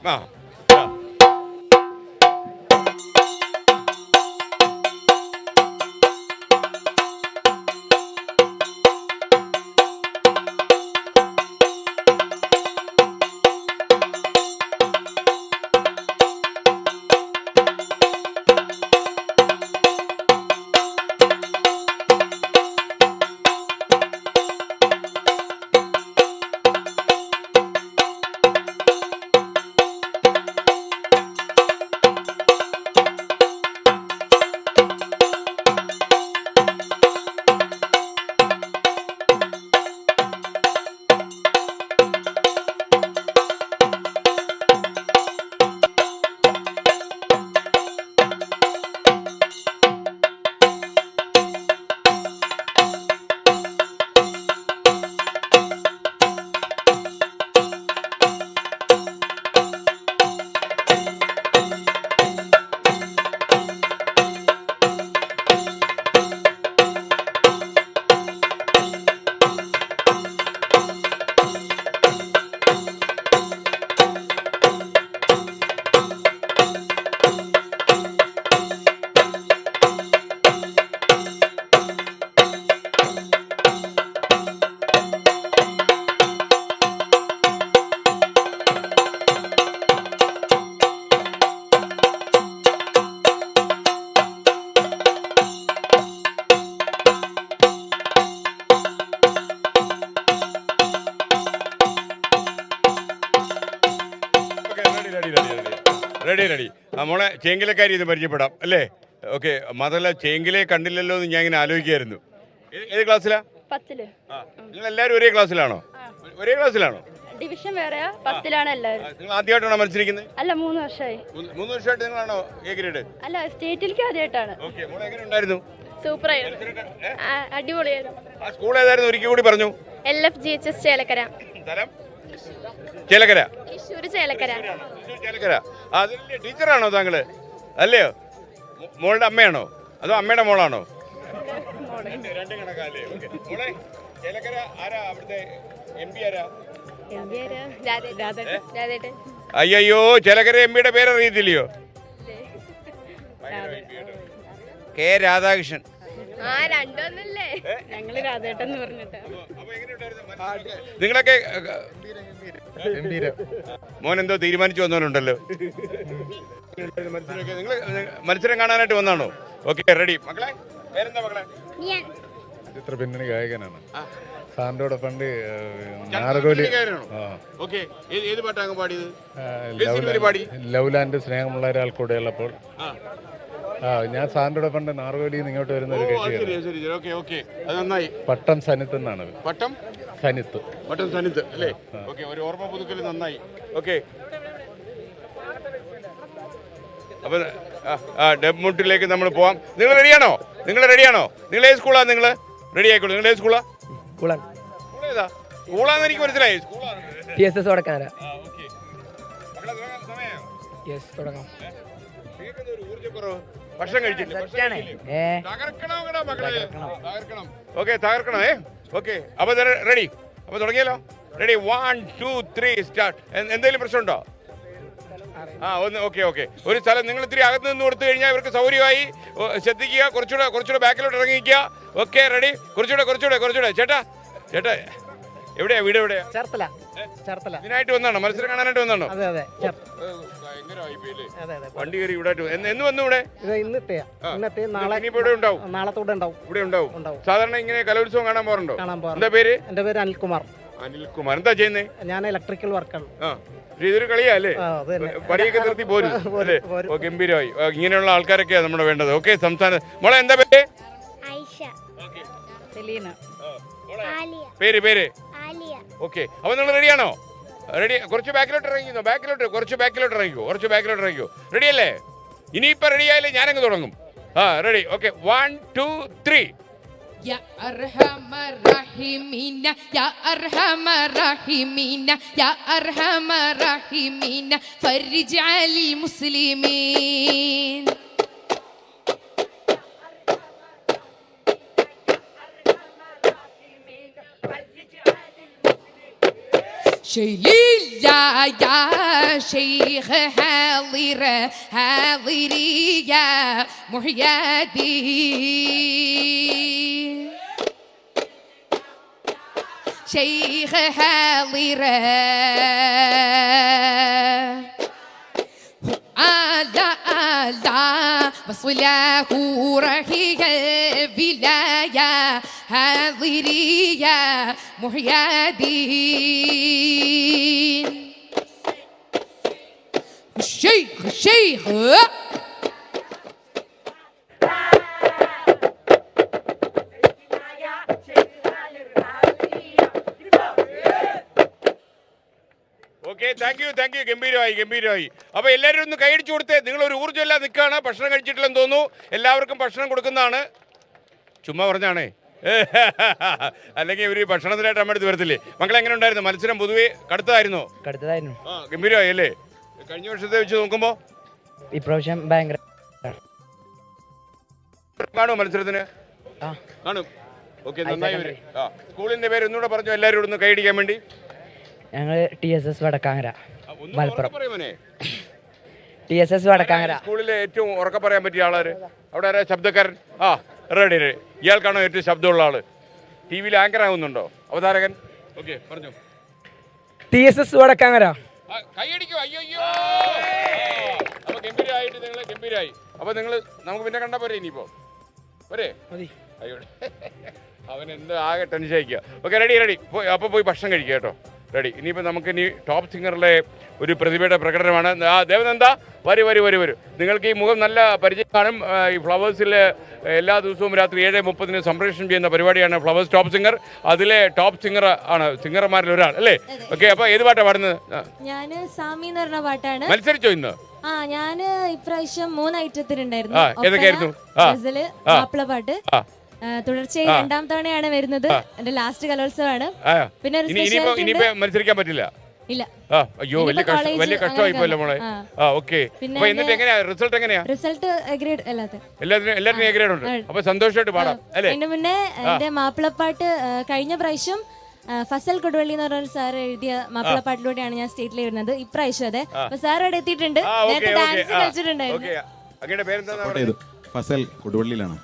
റെഡി. മോളെ ചേങ്കിലക്കാരി ഇത് പരിചയപ്പെടാം അല്ലേ? ഓക്കെ, മാത്രമല്ല ചേങ്കിലെ കണ്ടില്ലല്ലോ എന്ന് ഞാൻ ഇങ്ങനെ ആലോചിക്കായിരുന്നു. ഏത് ക്ലാസ്സിലാ? 10. നിങ്ങൾ എല്ലാവരും ഒരേ ക്ലാസ്സിലാണോ? ഡിവിഷൻ വേറെ 10ലാണ് എല്ലാവരും. നിങ്ങൾ ആദ്യമായിട്ടാണോ മത്സരിക്കുന്നത്? അല്ല, 3 വർഷമായി. 3 വർഷമായിട്ട് നിങ്ങളാണോ എ ഗ്രേഡ്? അല്ല, സ്റ്റേറ്റിലേക്ക് ആദ്യമായിട്ടാണ്. ഓക്കെ, മോളെ എങ്ങനെ ഉണ്ടായിരുന്നു? സൂപ്പറായിരുന്നു, അടിപൊളിയായിരുന്നു. ആ സ്കൂൾ ഏതായിരുന്നു? ഒരിക്കൽ കൂടി പറഞ്ഞു. LFGHS ചേലക്കര. സ്ഥലം ചേലക്കര. തൃശ്ശൂർ ചേലക്കര. ചേലക്കര. അതിന്റെ ടീച്ചറാണോ താങ്കള്? അല്ലയോ? മോളുടെ അമ്മയാണോ അതോ അമ്മയുടെ മോളാണോ? രണ്ടും കണക്കാല്ലേ? മോളെ ചേലക്കര ആരാ അവിടുത്തെ MP ആരാ? രാധേട്ടൻ. അയ്യോ ചേലക്കര MP യുടെ പേരറിയത്തില്ലയോ? K രാധാകൃഷ്ണൻ. രണ്ടൊന്നല്ലേ? ഞങ്ങള് രാധേട്ടൻ എന്ന് പറഞ്ഞിട്ട്. നിങ്ങളൊക്കെ മോൻ എന്തോ തീരുമാനിച്ചു വന്നവരുണ്ടല്ലോ. നിങ്ങൾ മത്സരം കാണാനായിട്ട് വന്നാണോ? Okay, ready. മക്കളെ പേരെന്താ മക്കളെ? ചിത്ര പിന്നണി ഗായകനാണ്. സാറിന്റെ പണ്ട് നാരകോലി. ഓക്കെ, ഏത് പാട്ടാണ് പാടിയത്? ലൗലാൻഡ് സ്നേഹമുള്ള ഒരാൾ കൂടെ ഉള്ളപ്പോൾ. ഞാൻ സാറിന്റെ പണ്ട് നാർഗോലിയിൽ നിന്ന് ഇങ്ങോട്ട് വരുന്ന ഒരു കക്ഷിയാണ്. പട്ടം സനിത്ത് എന്നാണ്. പട്ടം സനിത്ത് അല്ലേ? ഓക്കെ, ഒരു ഓർമ്മ പുതുക്കൽ നന്നായി. ഓക്കെ, അപ്പൊ ഡെബ്മുട്ടിലേക്ക് നമ്മൾ പോവാം. നിങ്ങൾ റെഡിയാണോ? നിങ്ങൾ ഏത് സ്കൂളാണ്? നിങ്ങൾ റെഡി ആയിക്കോളൂ. നിങ്ങൾ ഏത് സ്കൂളാ? ഏതാ സ്കൂളാന്ന് എനിക്ക് മനസ്സിലായി. TSS വടക്കാര. ഭക്ഷണം കഴിച്ചില്ല? ഓക്കെ, തകർക്കണേ. ഓക്കെ, അപ്പൊ റെഡി? അപ്പൊ തുടങ്ങിയല്ലോ. Ready, 1 2 3 start. എന്തെങ്കിലും പ്രശ്നമുണ്ടോ? ഓക്കെ. ഒരു സ്ഥലം നിങ്ങൾ ഇത്തിരി അകത്ത് നിന്ന് കൊടുത്തു കഴിഞ്ഞാൽ ഇവർക്ക് സൗകര്യമായി. ശ്രദ്ധിക്കുക, കുറച്ചുകൂടെ ബാക്കിലോട്ട് ഇറങ്ങിക്കുക. Okay, ready? കുറച്ചുകൂടെ. ചേട്ടാ എവിടെയാ വീട്? എവിടെയാ? ചേർത്തല. ഇതിനായിട്ട് വന്നാണോ? മത്സരം കാണാനായിട്ട് വന്നാണോ? അതെ. വണ്ടി കയറി ഇവിടെ എന്ന് വന്നു? ഇവിടെ ഇന്നത്തെ നാളെ ഇവിടെ ഉണ്ടാവും. നാളത്തോടെ ഉണ്ടാവും. ഇവിടെ ഉണ്ടാവും. സാധാരണ ഇങ്ങനെ കലോത്സവം കാണാൻ പോറുണ്ടോ? എന്താ പേര്? എന്റെ പേര് അനിൽകുമാർ. എന്താ ചെയ്യുന്നേ? ഞാൻ ഇലക്ട്രിക്കൽ വർക്കാണ്. ഇതൊരു കളിയാ അല്ലേ? പണിയൊക്കെ നിർത്തി പോരും അല്ലേ? ഗംഭീരമായി. ഇങ്ങനെയുള്ള ആൾക്കാരൊക്കെയാണ് നമ്മുടെ വേണ്ടത്. ഓക്കെ, സംസ്ഥാന മോളെ എന്താ പേര്? പേര് ഓക്കെ. അപ്പൊ നിങ്ങൾ റെഡിയാണോ? റെഡി? കുറച്ച് ബാക്കിലോട്ട് ഇറങ്ങിക്കോ. റെഡി അല്ലേ? ഇനിയിപ്പോ റെഡി ആയാലേ ഞാനങ്ങ് തുടങ്ങും. Ready? Okay, 1 2 3. يا أرحم الراحمين يا أرحم الراحمين يا أرحم الراحمين فرج على المسلمين شيليا يا شيخ حاضري يا محي الدين شيخ حاضرة آلا وصله رحيق الولاية حاضرية محي الدين الشيخ okay, thank U. ഗംഭീരമായി. അപ്പൊ എല്ലാവരും ഒന്ന് കൈയടിച്ചു കൊടുത്തേ. നിങ്ങൾ ഒരു ഊർജ്ജം നിൽക്കുകയാണ്. ഭക്ഷണം കഴിച്ചിട്ടില്ലെന്ന് തോന്നുന്നു. എല്ലാവർക്കും ഭക്ഷണം കൊടുക്കുന്നതാണ്. ചുമ്മാ പറഞ്ഞാണേ, അല്ലെങ്കിൽ ഇവര് ഭക്ഷണത്തിനായിട്ട് നമ്മുടെ അടുത്ത് വരത്തില്ലേ? മക്കളെ എങ്ങനെ ഉണ്ടായിരുന്നു മത്സരം? പൊതുവെ കടുത്തതായിരുന്നോ? ഗംഭീരമായി അല്ലേ? കഴിഞ്ഞ വർഷത്തെ വെച്ച് നോക്കുമ്പോ ഇപ്രാവശ്യം ഭയങ്കര കാണുമോ മത്സരത്തിന്? കാണും. ഓക്കെ, നന്നായി വരും. സ്കൂളിന്റെ പേര് ഒന്നുകൂടെ പറഞ്ഞു എല്ലാവരും ഒന്ന് കൈയടിക്കാൻ വേണ്ടി. ഞങ്ങൾ TSS വടക്കാങ്ങര, മലപ്പുറം. TSS വടക്കാങ്ങര സ്കൂളിലെ ഏറ്റവും ഉറക്കെ പറയാൻ പറ്റിയ ആളാര്? അവിടെ ആരാ ശബ്ദക്കാരൻ? റെഡി. ഇയാൾക്കാണോ ഏറ്റവും ശബ്ദമുള്ള ആള്? TV-യിൽ ആങ്കർ ആവുന്നുണ്ടോ അവതാരകൻ? ഓക്കെ, പറഞ്ഞു. TSS വടക്കാങ്ങര. കൈയടിക്കോ? അയ്യോ. അപ്പൊ ഗംഭീരായി. അപ്പൊ നിങ്ങൾ നമുക്ക് പിന്നെ കണ്ടാ പോരെ? ഇനിയിപ്പോ പോരെ? അയ്യോ, അവൻ എന്ത് ആകെ ടെൻഷൻ അയക്കുക. Okay, ready. അപ്പൊ പോയി ഭക്ഷണം കഴിക്കുക കേട്ടോ. റെഡി. ഇനിയിപ്പോൾ നമുക്കിനി ടോപ്പ് സിംഗറിലെ ഒരു പ്രതിഭയുടെ പ്രകടനമാണ്. ദേവനന്ദ, വരൂ. നിങ്ങൾക്ക് ഈ മുഖം നല്ല പരിചയം കാണും. ഈ ഫ്ലവേഴ്സിൽ എല്ലാ ദിവസവും രാത്രി 7:30 സംപ്രേഷണം ചെയ്യുന്ന പരിപാടിയാണ് ഫ്ലവേഴ്സ് ടോപ്പ് സിംഗർ. അതിലെ ടോപ്പ് സിംഗർ ആണ്, സിംഗർമാരിൽ ഒരാൾ അല്ലേ? ഓക്കെ, അപ്പോൾ ഏത് പാട്ടാണ് പാടുന്നത്? ഞാൻ സാമി എന്ന് പറഞ്ഞ പാട്ടാണ്. മത്സരിച്ചോ ഇന്ന്? ഞാൻ ഇപ്രാവശ്യം 3 ഐറ്റത്തിലുണ്ടായിരുന്നു. ഏതൊക്കെയായിരുന്നു? മാപ്പിള പാട്ട്, തുടർച്ചയായി 2ാം തവണയാണ് വരുന്നത്. എന്റെ ലാസ്റ്റ് കലോത്സവമാണ്. പിന്നെ ഒരു ഇനിയിപ്പോ മത്സരിക്കാൻ പറ്റില്ല. ഇല്ല. അയ്യോ, വലിയ കഷ്ടമായി പോയല്ലോ മോളെ. ഓക്കെ, എന്നിട്ട് എങ്ങനെയാ റിസൾട്ട്? എങ്ങനെയാ റിസൾട്ട്? ഗ്രേഡ് എല്ലാത്തിനും എ ഗ്രേഡ് ഉണ്ട്. അപ്പൊ സന്തോഷമായിട്ട് പാടാം അല്ലേ? അതിന്റെ മുന്നേ എന്റെ മാപ്പിളപ്പാട്ട് കഴിഞ്ഞ പ്രാവശ്യം ഫസൽ കൊടുവള്ളി എന്ന് പറഞ്ഞ സാർ എഴുതിയ മാപ്പിളപ്പാട്ടിലൂടെയാണ് ഞാൻ സ്റ്റേറ്റിൽ വരുന്നത്. ഇപ്രാവശ്യം അതെ. അപ്പൊ സാർ അവിടെ എത്തിയിട്ടുണ്ട്. നേരത്തെ ഡാൻസ് കളിച്ചിട്ടുണ്ടായിരുന്നു. ഫസൽ കൊടുവള്ളിയിലാണ്.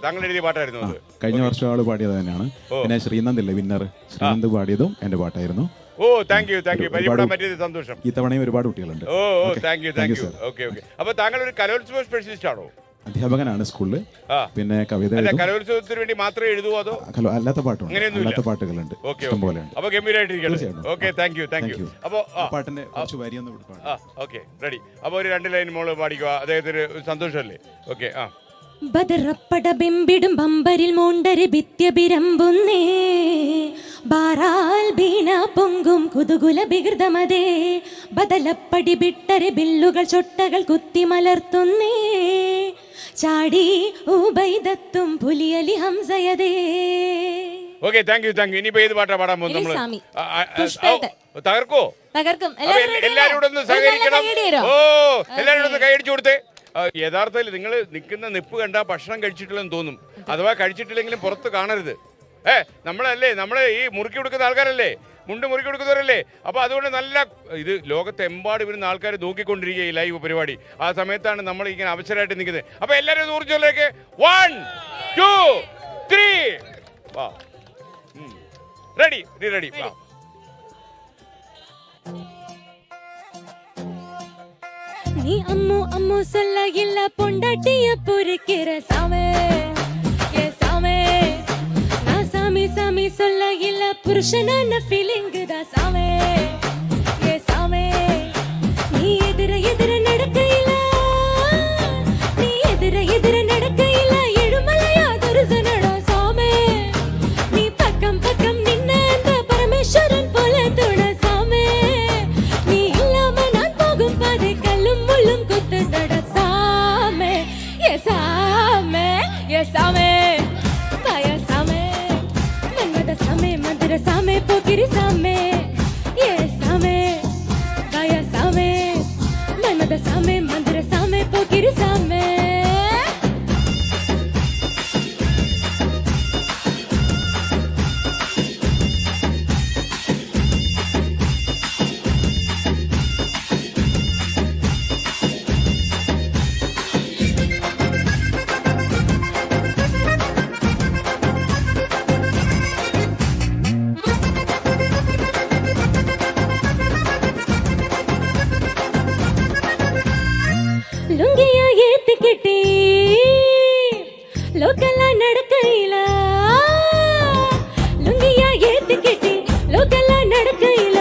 താങ്കൾ എഴുതിയ പാട്ടായിരുന്നു അത്? കഴിഞ്ഞ വർഷം ആള് പാടിയത് തന്നെയാണ്. പിന്നെ ശ്രീനന്ദ് ഇല്ലേ വിന്നർ, ശ്രീനന്ദ് പാടിയതും എന്റെ പാട്ടായിരുന്നു. ഓ, താങ്ക് യു. പരിപാടാൻ പറ്റിയത് സന്തോഷം. ഇത്തവണയും ഒരുപാട് കുട്ടികളുണ്ട്. ഓ, താങ്ക് യു. ഓക്കെ. അപ്പൊ താങ്കൾ ഒരു കലോത്സവ സ്പെഷ്യലിസ്റ്റ് ആണോ? അധ്യാപകനാണ് സ്കൂളിൽ. പിന്നെ കവിത കലോത്സവത്തിന് വേണ്ടി മാത്രമേ എഴുതുവോ അതോ അല്ലാത്ത പാട്ടുണ്ട്? അല്ലാത്ത പാട്ടുകളുണ്ട്, ഇഷ്ടംപോലെയുണ്ട്. അപ്പൊ ഗംഭീരമായിട്ടിരിക്കണം. Okay, thank U. അപ്പൊ പാട്ടിന്റെ കുറച്ച് വരി ഒന്ന് പാടാം. Okay, ready. അപ്പൊ ഒരു 2 ലൈൻ മോള് പാടിക്കുക. അദ്ദേഹത്തിന് സന്തോഷമല്ലേ? ഓക്കെ. ബദറപ്പട ബെമ്പിടും ബമ്പരിൽ മോണ്ടര് ഭിത്യബിരമ്പുന്നേ, ബാറാൽ ബീന പൊങ്കും കുതുകുല ബികൃതമതേ, ബദലപ്പടി ബിട്ടര് ബില്ലുകൾ ചൊട്ടകൾ കുത്തി മലർത്തുന്നേ, ചാടി ഉബൈദത്തും പുലിയലി ഹംസയതേ. Okay, thank you. ഇനിയിപ്പോ ഏത് പാട്ടാ പാടാൻ പോകുന്നത് നമ്മള്? തകർക്കും. എല്ലാവരോടും ഒന്ന് സഹകരിക്കണം. ഓ, എല്ലാവരോടും ഒന്ന് കൈയടിച്ചു കൊടുത്തേ. യഥാർത്ഥത്തിൽ നിങ്ങൾ നിൽക്കുന്ന നിപ്പ് കണ്ടാ ഭക്ഷണം കഴിച്ചിട്ടില്ലെന്ന് തോന്നും. അഥവാ കഴിച്ചിട്ടില്ലെങ്കിലും പുറത്ത് കാണരുത്. നമ്മളെ ഈ മുറുക്കി കൊടുക്കുന്ന ആൾക്കാരല്ലേ, മുണ്ട് മുറുക്കി കൊടുക്കുന്നവരല്ലേ. അപ്പൊ അതുകൊണ്ട് നല്ല ഇത് ലോകത്തെമ്പാടും വരുന്ന ആൾക്കാർ നോക്കിക്കൊണ്ടിരിക്കുക ഈ ലൈവ് പരിപാടി. ആ സമയത്താണ് നമ്മൾ ഇങ്ങനെ അവസരമായിട്ട് നിൽക്കുന്നത്. അപ്പൊ എല്ലാവരും ഊർജ്ജത്തിലേക്ക് 1 2 3 വാ. റെഡി. വാ. நீ அம்மு அம்மு சொல்ல இல்ல பொண்டாட்டிய பொறுக்கிற சாமே, ஏ சாமே. நான் சாமி சாமி சொல்ல இல்ல புருஷனான ஃபீலிங் தான் சாமே, ஏ சாமே. நீ எதிர நடக்கையில, நீ எதிர நடக்கையில எழுமலையா தரிசனம் சாமே. நீ பக்கம் பக்கம் நின்ன அந்த பரமேஸ்வரன் போல துண சாமே. நீ இல்லாம நான் போகும் பாதை கல்லும் முள்ளும் குத்துதட சாமே, ஏ சாமே, ஏ சாமே. பாய சாமே, மன்மத சாமே, மந்திர சாமே, போக்கிரி சாமே, ஏ சாமே. பாய சாமே, மன்மத சாமே, மந்திர சாமே, போக்கிரி சாமே. லுங்கியா ஏத்துக்கிட்டே லோக்கலா நடக்கையில, லுங்கியா ஏத்துக்கிட்டே லோக்கலா நடக்கையில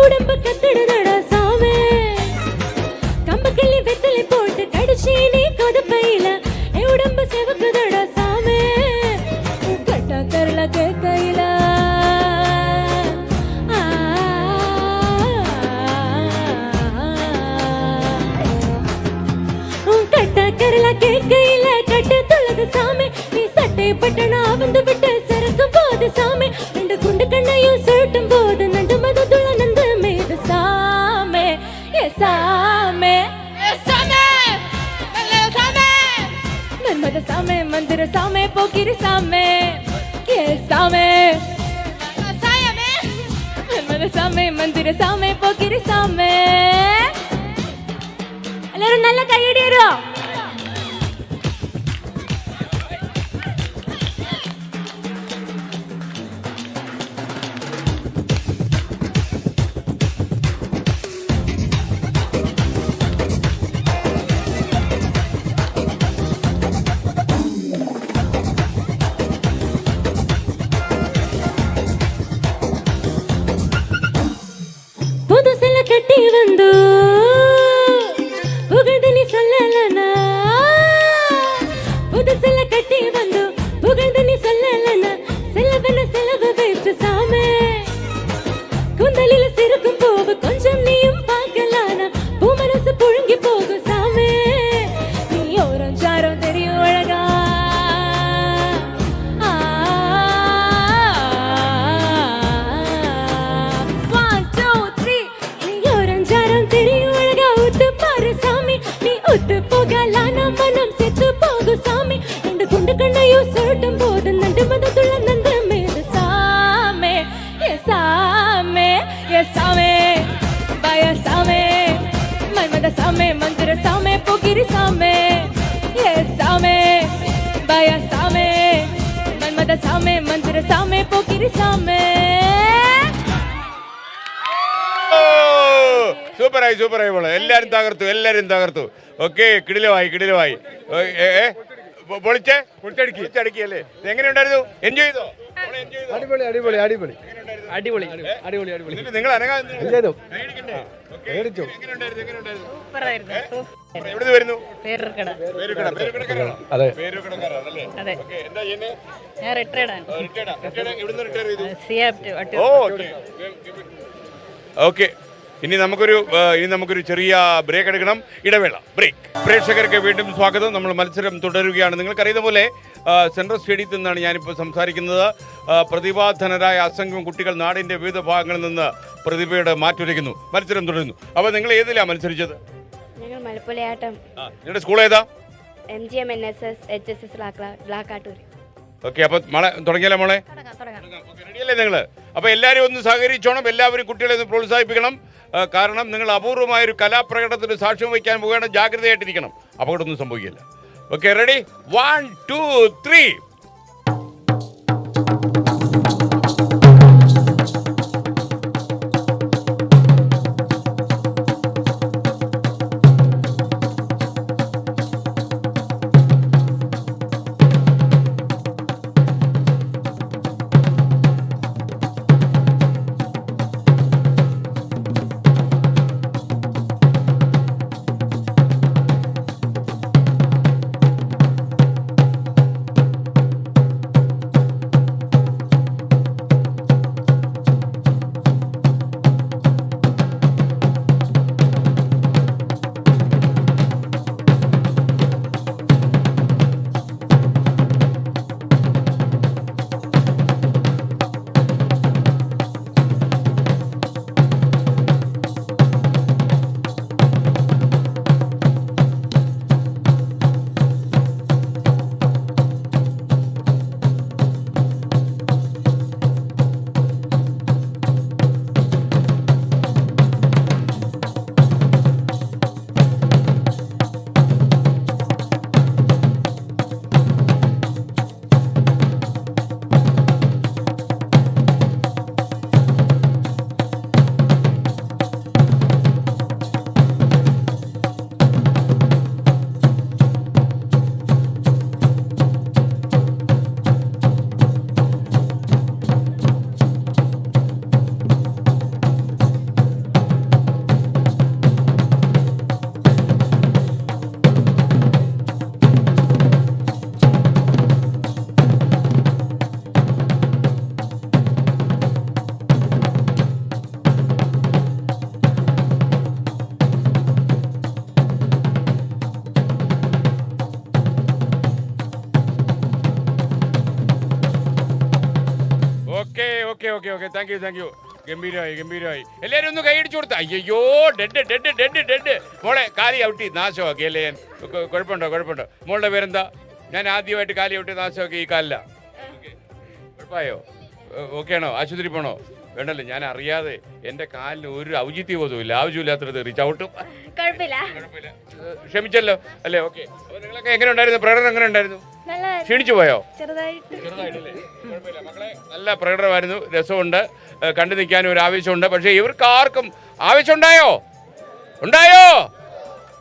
உடம்பு கத்துடுதடா சாமே. கம்பக்கிள்ளி வெத்தலை போட்டு கடிச்சு நீ கொதப்பையில உடம்பு செவக்குதடா சாமே. கட்டா கரல கேட்கையில கரல கேட்கையில கட்டு துளது சாமி. நீ சட்டை பட்டனா வந்து விட்டு சரக்கும் போது சாமி. 2 குண்டு கண்ணையும் சுருட்டும் போது நண்டு மது துள நந்து மேது சாமே, ஏ சாமே, ஏ சாமே. மன்மத சாமே, மந்திர சாமே, போக்கிரி சாமே, ஏ சாமே. மன்மத சாமே, மந்திர சாமே, போக்கிரி சாமே. எல்லாரும் நல்ல கையடிரோ. புதுசில கட்டி வந்தோ புகழ்ந்து நீ சொல்லலனா, പോക്കിരി സാമേ സാമേ ഭയ സാമേ മന്മത സാമേ മന്ദിര സാമേ പോക്കിരി സാമേ. സൂപ്പറായി മോളെ. എല്ലാരും തകർത്തു. ഓക്കെ, കിടിലമായി. പൊളിച്ചടിക്കല്ലേ? എങ്ങനെയുണ്ടായിരുന്നു? എൻജോയ് ചെയ്തോ? അടിപൊളി നിങ്ങൾ അനങ്ങാൻ എവിടെ വരുന്നു? അതെ. എന്താ ചെയ്യുന്നത്? ഓക്കെ, ഇനി നമുക്കൊരു ചെറിയ ബ്രേക്ക് എടുക്കണം. ഇടവേള ബ്രേക്ക്. പ്രേക്ഷകർക്ക് വീണ്ടും സ്വാഗതം. നമ്മൾ മത്സരം തുടരുകയാണ്. നിങ്ങൾക്കറിയുന്ന പോലെ സെൻട്രൽ സ്റ്റേഡിയത്തിൽ നിന്നാണ് ഞാനിപ്പോൾ സംസാരിക്കുന്നത്. പ്രതിഭാധനരായ അസംഖ്യം കുട്ടികൾ നാടിന്റെ വിവിധ ഭാഗങ്ങളിൽ നിന്ന് പ്രതിഭയുടെ മാറ്റുരയ്ക്കുന്നു. മത്സരം തുടരുന്നു. അപ്പോൾ നിങ്ങൾ ഏതിലാണ് മത്സരിച്ചത്? ഞങ്ങൾ മലപ്പുഴയാട്ടം. നിങ്ങളുടെ സ്കൂൾ ഏതാ? MGM NSS HSS ബ്ലാക്കാട്ടൂർ. ഓക്കെ, അപ്പോൾ തുടങ്ങിയല്ലേ മോളെ? റെഡിയല്ലേ നിങ്ങൾ? അപ്പോൾ എല്ലാവരും ഒന്ന് സഹകരിച്ചോണം. എല്ലാവരും കുട്ടികളെ ഒന്ന് പ്രോത്സാഹിപ്പിക്കണം. കാരണം നിങ്ങൾ അപൂർവമായൊരു കലാപ്രകടനത്തിന് സാക്ഷ്യം വഹിക്കാൻ പോവുകയാണ്. ജാഗ്രതയായിട്ടിരിക്കണം, അപകടമൊന്നും സംഭവിക്കില്ല. Okay, ready? 1 2 3. Okay, thank U. ഗംഭീരമായി. എല്ലാവരും ഒന്ന് കൈയടിച്ചു കൊടുത്ത. അയ്യോ, ഡെഡ് മോളെ, കാലി ഔട്ടി നാശമാക്കി അല്ലേ? ഞാൻ കുഴപ്പമുണ്ടോ? മോളുടെ പേരെന്താ? ഞാൻ ആദ്യമായിട്ട് കാലി ഔട്ടി നാശമാക്കി ഈ കാലില. കുഴപ്പമായോ? ഓക്കെ ആണോ? ആശുപത്രി പോണോ? വേണ്ടല്ലോ, ഞാൻ അറിയാതെ എൻ്റെ കാലിന് ഒരു ഔചിത്യ ബോധമില്ല. ആവശ്യമില്ലാത്തത് ചവിട്ടും. ക്ഷമിച്ചല്ലോ അല്ലേ? ഓക്കെ. അപ്പോൾ നിങ്ങളൊക്കെ എങ്ങനെ ഉണ്ടായിരുന്നു? പ്രകടനം എങ്ങനെ ഉണ്ടായിരുന്നു? ക്ഷീണിച്ചു പോയോ? ചെറുതായിട്ടല്ലേ? മക്കളെ, നല്ല പ്രകടനമായിരുന്നു. രസമുണ്ട്, കണ്ടു നിൽക്കാനും ഒരു ആവേശമുണ്ട്. പക്ഷേ ഇവർക്ക് ആർക്കും ആവേശം ഉണ്ടായോ?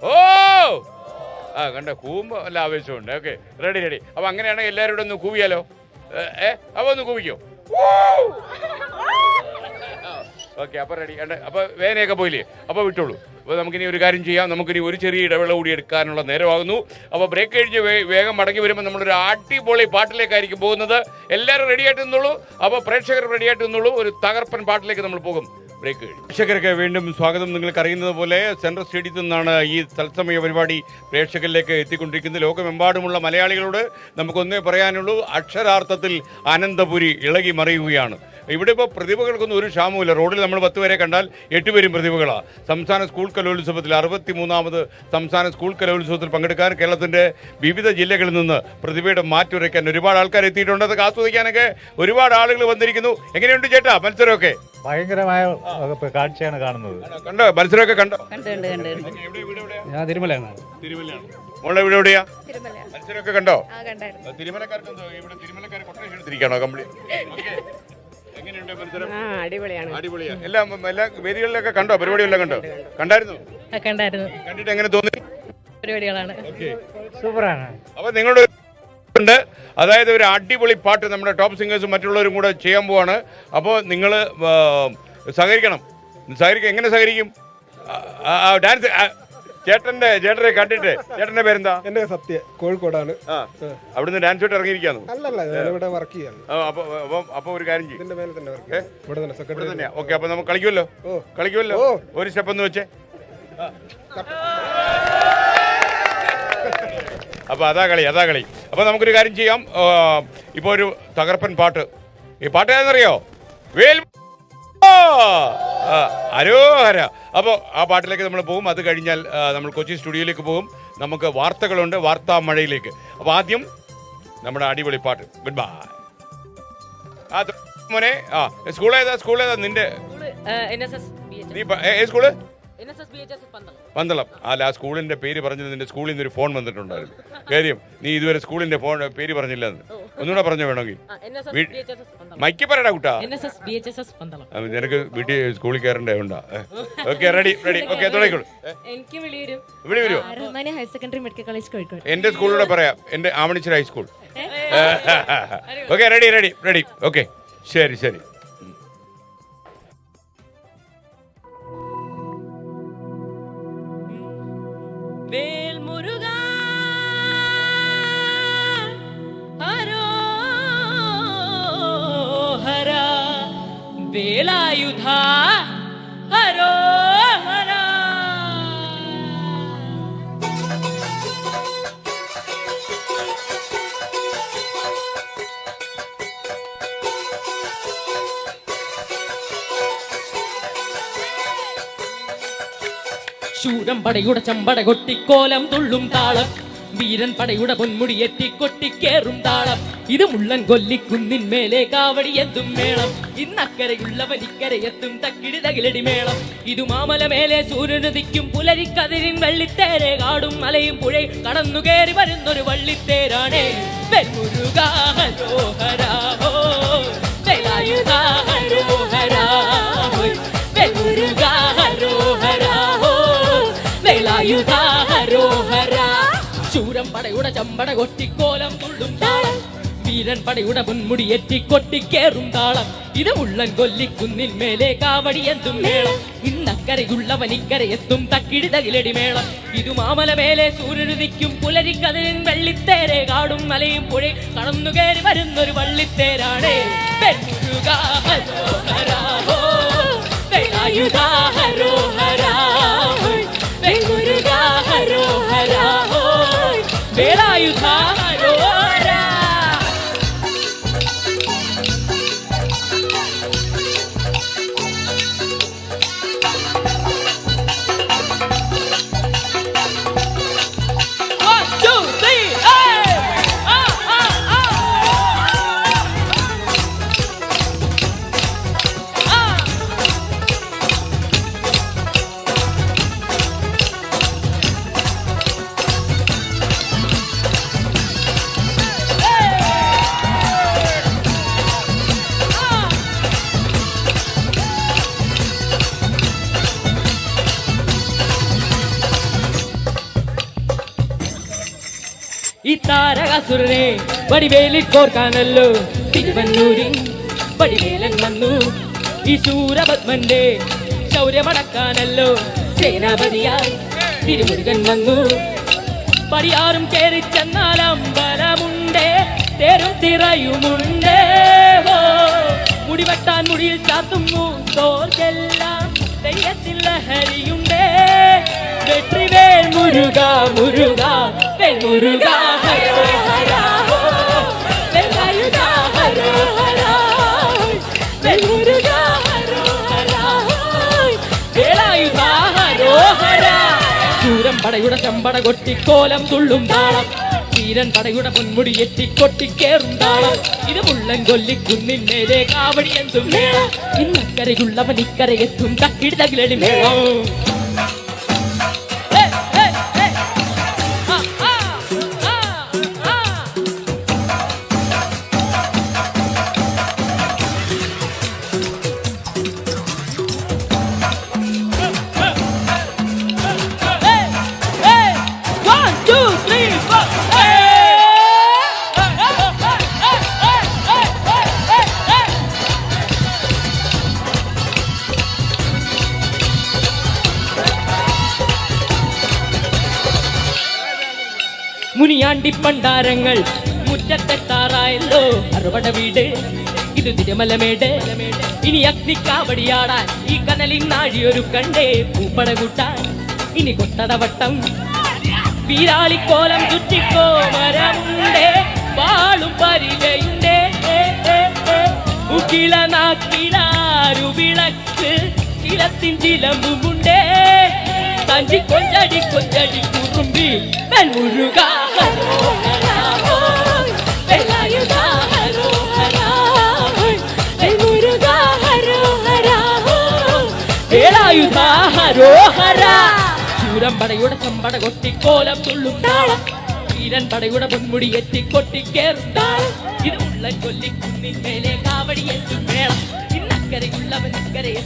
ഓ കണ്ട കൂമ്പോ നല്ല ആവേശമുണ്ട്. Okay, ready. അപ്പോൾ അങ്ങനെയാണെങ്കിൽ എല്ലാവരും കൂടെ ഒന്ന് കൂവിയാലോ? അപ്പോൾ ഒന്ന് കൂവിക്കോ. ഓക്കെ, അപ്പോൾ റെഡി. അപ്പോൾ വേദനയൊക്കെ പോയില്ലേ? അപ്പോൾ വിട്ടോളൂ. അപ്പോൾ നമുക്കിനി ഒരു കാര്യം ചെയ്യാം. നമുക്കിനി ഒരു ചെറിയ ഇടവേള കൂടി എടുക്കാനുള്ള നേരമാകുന്നു. അപ്പോൾ ബ്രേക്ക് കഴിഞ്ഞ് വേഗം മടങ്ങി വരുമ്പോൾ നമ്മളൊരു അടിപൊളി പാട്ടിലേക്കായിരിക്കും പോകുന്നത്. എല്ലാവരും റെഡിയായിട്ട് നിന്നോളൂ. അപ്പോൾ പ്രേക്ഷകർ റെഡിയായിട്ട് നിന്നോളൂ. ഒരു തകർപ്പൻ പാട്ടിലേക്ക് നമ്മൾ പോകും. ബ്രേക്ക് കഴിഞ്ഞ് പ്രേക്ഷകർക്ക് വീണ്ടും സ്വാഗതം. നിങ്ങൾക്ക് അറിയുന്നത് പോലെ സെൻട്രൽ സ്റ്റേഡിയത്തിൽ നിന്നാണ് ഈ തത്സമയ പരിപാടി പ്രേക്ഷകരിലേക്ക് എത്തിക്കൊണ്ടിരിക്കുന്നത്. ലോകമെമ്പാടുമുള്ള മലയാളികളോട് നമുക്കൊന്നേ പറയാനുള്ളൂ, അക്ഷരാർത്ഥത്തിൽ അനന്തപുരി ഇളകി മറിയുകയാണ്. ഇവിടെ ഇപ്പോൾ പ്രതിഭകൾക്കൊന്നും ഒരു ക്ഷാമവുമില്ല. റോഡിൽ നമ്മൾ 10 പേരെ കണ്ടാൽ 8 പേരും പ്രതിഭകളാണ്. സംസ്ഥാന സ്കൂൾ കലോത്സവത്തിൽ 63ാമത് സംസ്ഥാന സ്കൂൾ കലോത്സവത്തിൽ പങ്കെടുക്കാൻ കേരളത്തിൻ്റെ വിവിധ ജില്ലകളിൽ നിന്ന് പ്രതിഭയുടെ മാറ്റുരയ്ക്കാൻ ഒരുപാട് ആൾക്കാർ എത്തിയിട്ടുണ്ട്. അത് ആസ്വദിക്കാനൊക്കെ ഒരുപാട് ആളുകൾ വന്നിരിക്കുന്നു. എങ്ങനെയുണ്ട് ചേട്ടാ മത്സരമൊക്കെ? ഭയങ്കരമായ കാഴ്ചയാണ് കാണുന്നത്. കണ്ടോ മത്സരമൊക്കെ കണ്ടോ? ഞാൻ തിരുമലയാണ്. മോളുടെ വീട് എവിടെയാ? മത്സരമൊക്കെ കണ്ടോ? തിരുമലക്കാർക്ക് ഇവിടെ തിരുമലക്കാരെ കൊട്ടേഷൻ എടുത്തിരിക്കണോ കംപ്ലീറ്റ്? എങ്ങനെയുണ്ട് മത്സരം? അടിപൊളിയാണ്. എല്ലാ വേദികളിലൊക്കെ കണ്ടോ? പരിപാടികളെല്ലാം കണ്ടോ? കണ്ടായിരുന്നു. കണ്ടിട്ട് എങ്ങനെ തോന്നി? പരിപാടികളാണ്. സൂപ്പറാണ്. അപ്പൊ നിങ്ങളുടെ ഉണ്ട്, അതായത് ഒരു അടിപൊളി പാട്ട് നമ്മുടെ ടോപ്പ് സിംഗേഴ്സും മറ്റുള്ളവരും കൂടെ ചെയ്യാൻ പോവാണ്. അപ്പോൾ നിങ്ങൾ സഹകരിക്കണം. എങ്ങനെ സഹകരിക്കും? ഡാൻസ് ചേട്ടനെ കണ്ടിട്ട്. ചേട്ടന്റെ പേരെന്താ? എന്റെ സത്യ, കോഴിക്കോടാണ്. അവിടുന്ന് ഡാൻസ് ആയിട്ട് ഇറങ്ങിയിരിക്കാന്ന്? അല്ലല്ല, ഇവിടെ വർക്ക് ചെയ്യാണ്. അപ്പൊ ഒരു കാര്യം ചെയ്യും, ഇതിന്റെ മേലെ തന്നെ വർക്ക് ഇവിടെ തന്നെ സെക്രട്ടറി തന്നെയാ. ഓക്കെ, അപ്പൊ നമുക്ക് കളിക്കുമല്ലോ. ഒരു സ്റ്റെപ്പ് ഒന്ന് വെച്ചേ. അപ്പോൾ അതാ കളി. അപ്പോൾ നമുക്കൊരു കാര്യം ചെയ്യാം. ഇപ്പോൾ ഒരു തകർപ്പൻ പാട്ട്. ഈ പാട്ട് ഏതെന്നറിയോ? ഹരോഹര. അപ്പോൾ ആ പാട്ടിലേക്ക് നമ്മൾ പോകും. അത് കഴിഞ്ഞാൽ നമ്മൾ കൊച്ചി സ്റ്റുഡിയോയിലേക്ക് പോകും. നമുക്ക് വാർത്തകളുണ്ട്, വാർത്താ മഴയിലേക്ക്. അപ്പോൾ ആദ്യം നമ്മുടെ അടിപൊളി പാട്ട്. Good bye. മോനെ, സ്കൂളേതാ നിന്റെ? ഏ സ്കൂള്? പന്തളം. അല്ല, ആ സ്കൂളിന്റെ പേര് പറഞ്ഞത് നിന്റെ സ്കൂളിൽ നിന്ന് ഒരു ഫോൺ വന്നിട്ടുണ്ടായിരുന്നു. കാര്യം നീ ഇതുവരെ സ്കൂളിന്റെ പേര് പറഞ്ഞില്ലെന്ന്. ഒന്നുകൂടെ പറഞ്ഞോ വേണമെങ്കിൽ. മൈക്ക് പറയടാ കുട്ടാ. നിനക്ക് വീട്ടിൽ സ്കൂളിൽ കയറേണ്ട ഉണ്ടാ. Okay, ready. ഓക്കെ, തുടങ്ങിക്കോളൂ. ഇവിടെ വരുമോ? Higher secondary medical college Kozhikode. എന്റെ സ്കൂളിലൂടെ പറയാം, എന്റെ ആവണിച്ചിറ ഹൈസ്കൂൾ. Okay, ready. ഓക്കെ, ശരി. വേൽ മുരുക ഹരോ ഹര, വേലായുധ ഹരോ ഹര. ശൂരം പടയുടെ ചമ്പട കൊട്ടിക്കോലം തുള്ളും താളം, വീരൻ പടയുടെ പൊന്മുടിയെത്തി കൊട്ടിക്കേറും താളം. ഇത് മുള്ളൻ കൊല്ലിക്കുന്നിൻ മേലെ കാവടി എത്തും മേളം, ഇന്നക്കരയുള്ളവൻ ഇക്കരയെത്തും തക്കിടി തകിലടി മേളം. ഇതു മാമല മേലെ സൂര്യനുദിക്കും പുലരിക്കതിരിൻ വെള്ളിത്തേരെ, കാടും മലയും പുഴയും കടന്നു കയറി വരുന്നൊരു വള്ളിത്തേരാണേ. വെൽമുരുക ഹരോഹര ഹോ, വേലായുധ ഹരോഹര ഹോ, വെൽമുരുക ഹരോഹര ഹോ, വേലായുധ ഹരോഹര. ശൂരം പടയുടെ ചമ്പട കൊട്ടിക്കോലം തുള്ളും താളം, വീരൻ പടയുടെ പൊന്മുടി എത്തി കൊട്ടിക്കേറും താളം. ഇത് മുള്ളൻ കൊല്ലിക്കുന്നിൻ മേലെ കാവടി എന്തും മേളം, ഇന്നക്കരയുള്ളവൻ ഇക്കരയെത്തും തക്കിടി തകിലടി മേളം. ഇതു മാമല മേലെ സൂര്യനുദിക്കും പുലരിക്കതിരിൻ വെള്ളിത്തേരെ, കാടും മലയും പുഴയും കടന്നു കയറി വരുന്നൊരു വള്ളിത്തേരാണേ. വെൽമുരുക ഹരോഹര ഹോ, വേലായുധ ഹരോഹര ഹോ, വെൽമുരുക ഹരോഹര ഹോ, വേലായുധ ഹരോഹര. ഈ താരകാസുരനെ വടിവേലിൽ കോർക്കാനല്ലോ തിരുവന്നൂരിൻ വടിവേലൻ വന്നു. ഈ ശൂരപത്മന്റെ ശൗര്യമടക്കാനല്ലോ സേനാപതിയായി തിരുമുരുകൻ വന്നു. പടിയാറും കയറി ചെന്നാൽ അമ്പലമുണ്ടേ, തേരും തിറയുമുണ്ടേ. ഹോ, മുടിവെട്ടാൻ മുടിയിൽ ചാത്തുന്നു തോർക്കെല്ലാം തെയ്യത്തിൽ ലഹരിയുണ്ടേ. വെട്രിവേൽ മുരുക മുരുക, വെൽമുരുക ഹരോഹര ഹോ, വേലായുധ ഹരോഹര, പടയുടെ ചെമ്പട കൊട്ടിക്കോലം തുള്ളും താളം വീരൻ പടയുടെ പൊന്മുടി എത്തിക്കൊട്ടിക്കേറും താളം ഇത് മുള്ളൻ കൊല്ലിക്കുന്നിന്നേരെ കാവടി എന്തും മേളം ഇന്നക്കരയുള്ളവൻ ഇക്കരയെത്തും തക്കിടി തകിലടി മേളം മുനിയാണ്ടി പണ്ടാരങ്ങൾ മുറ്റത്തെത്താറായല്ലോ അറുപട വീട് ഇത് തിരുമലമേട് ഇനി അഗ്നിക്കാവടിയാടാൻ ഈ കനലിൻ നാഴിയൊരു കണ്ടേ പൂപ്പട കൂട്ടാൻ ഇനി കൊട്ടടവട്ടം വീരാളിക്കോലം ചുറ്റിക്കോ മരമുണ്ടേ വാളും പരിചയുണ്ടേ ഉകിള നാക്കിലാരുവിളക്ക് ചിലത്തിൻ ചിലമ്പുമുണ്ടേ തഞ്ചി കൊഞ്ചടി കൊഞ്ചടി കുറുമ്പി വെൽമുരുക ചൂരം പടയുടെ ചമ്പട കൊട്ടിക്കോലം തുള്ളും താളം വീരൻ പടയുടെ പൊന്മുടി എത്തിക്കൊട്ടിക്കേറും താളം ഇത് ഉള്ളൻ കൊല്ലിക്കുന്നിൻ മേലെ കാവടി എത്തും മേളം ഇന്നക്കരയുള്ളവൻ ഇക്കരയെ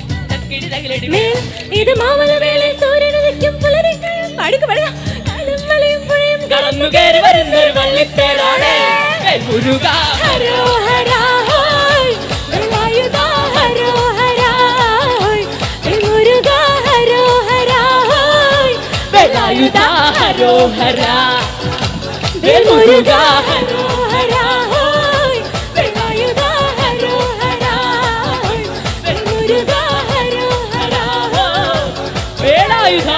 ഇത് മാമലവേളെ സൂര്യനുദിക്കും പുലരിക്കയും അടുക്ക് പഴക മലയും പുഴയും കടന്നു കയറി വരുന്നൊരു വള്ളിത്തേരാണ് മുരുക ഹരോഹരാ വേലായുധ ഹരോഹരാ മുരുക ഹരോഹരാ വേലായുധ ഹരോഹരാ മുരുക ഹരോഹരാ വേലായുധ ഹരോഹരാ മുരുക വേലായുധ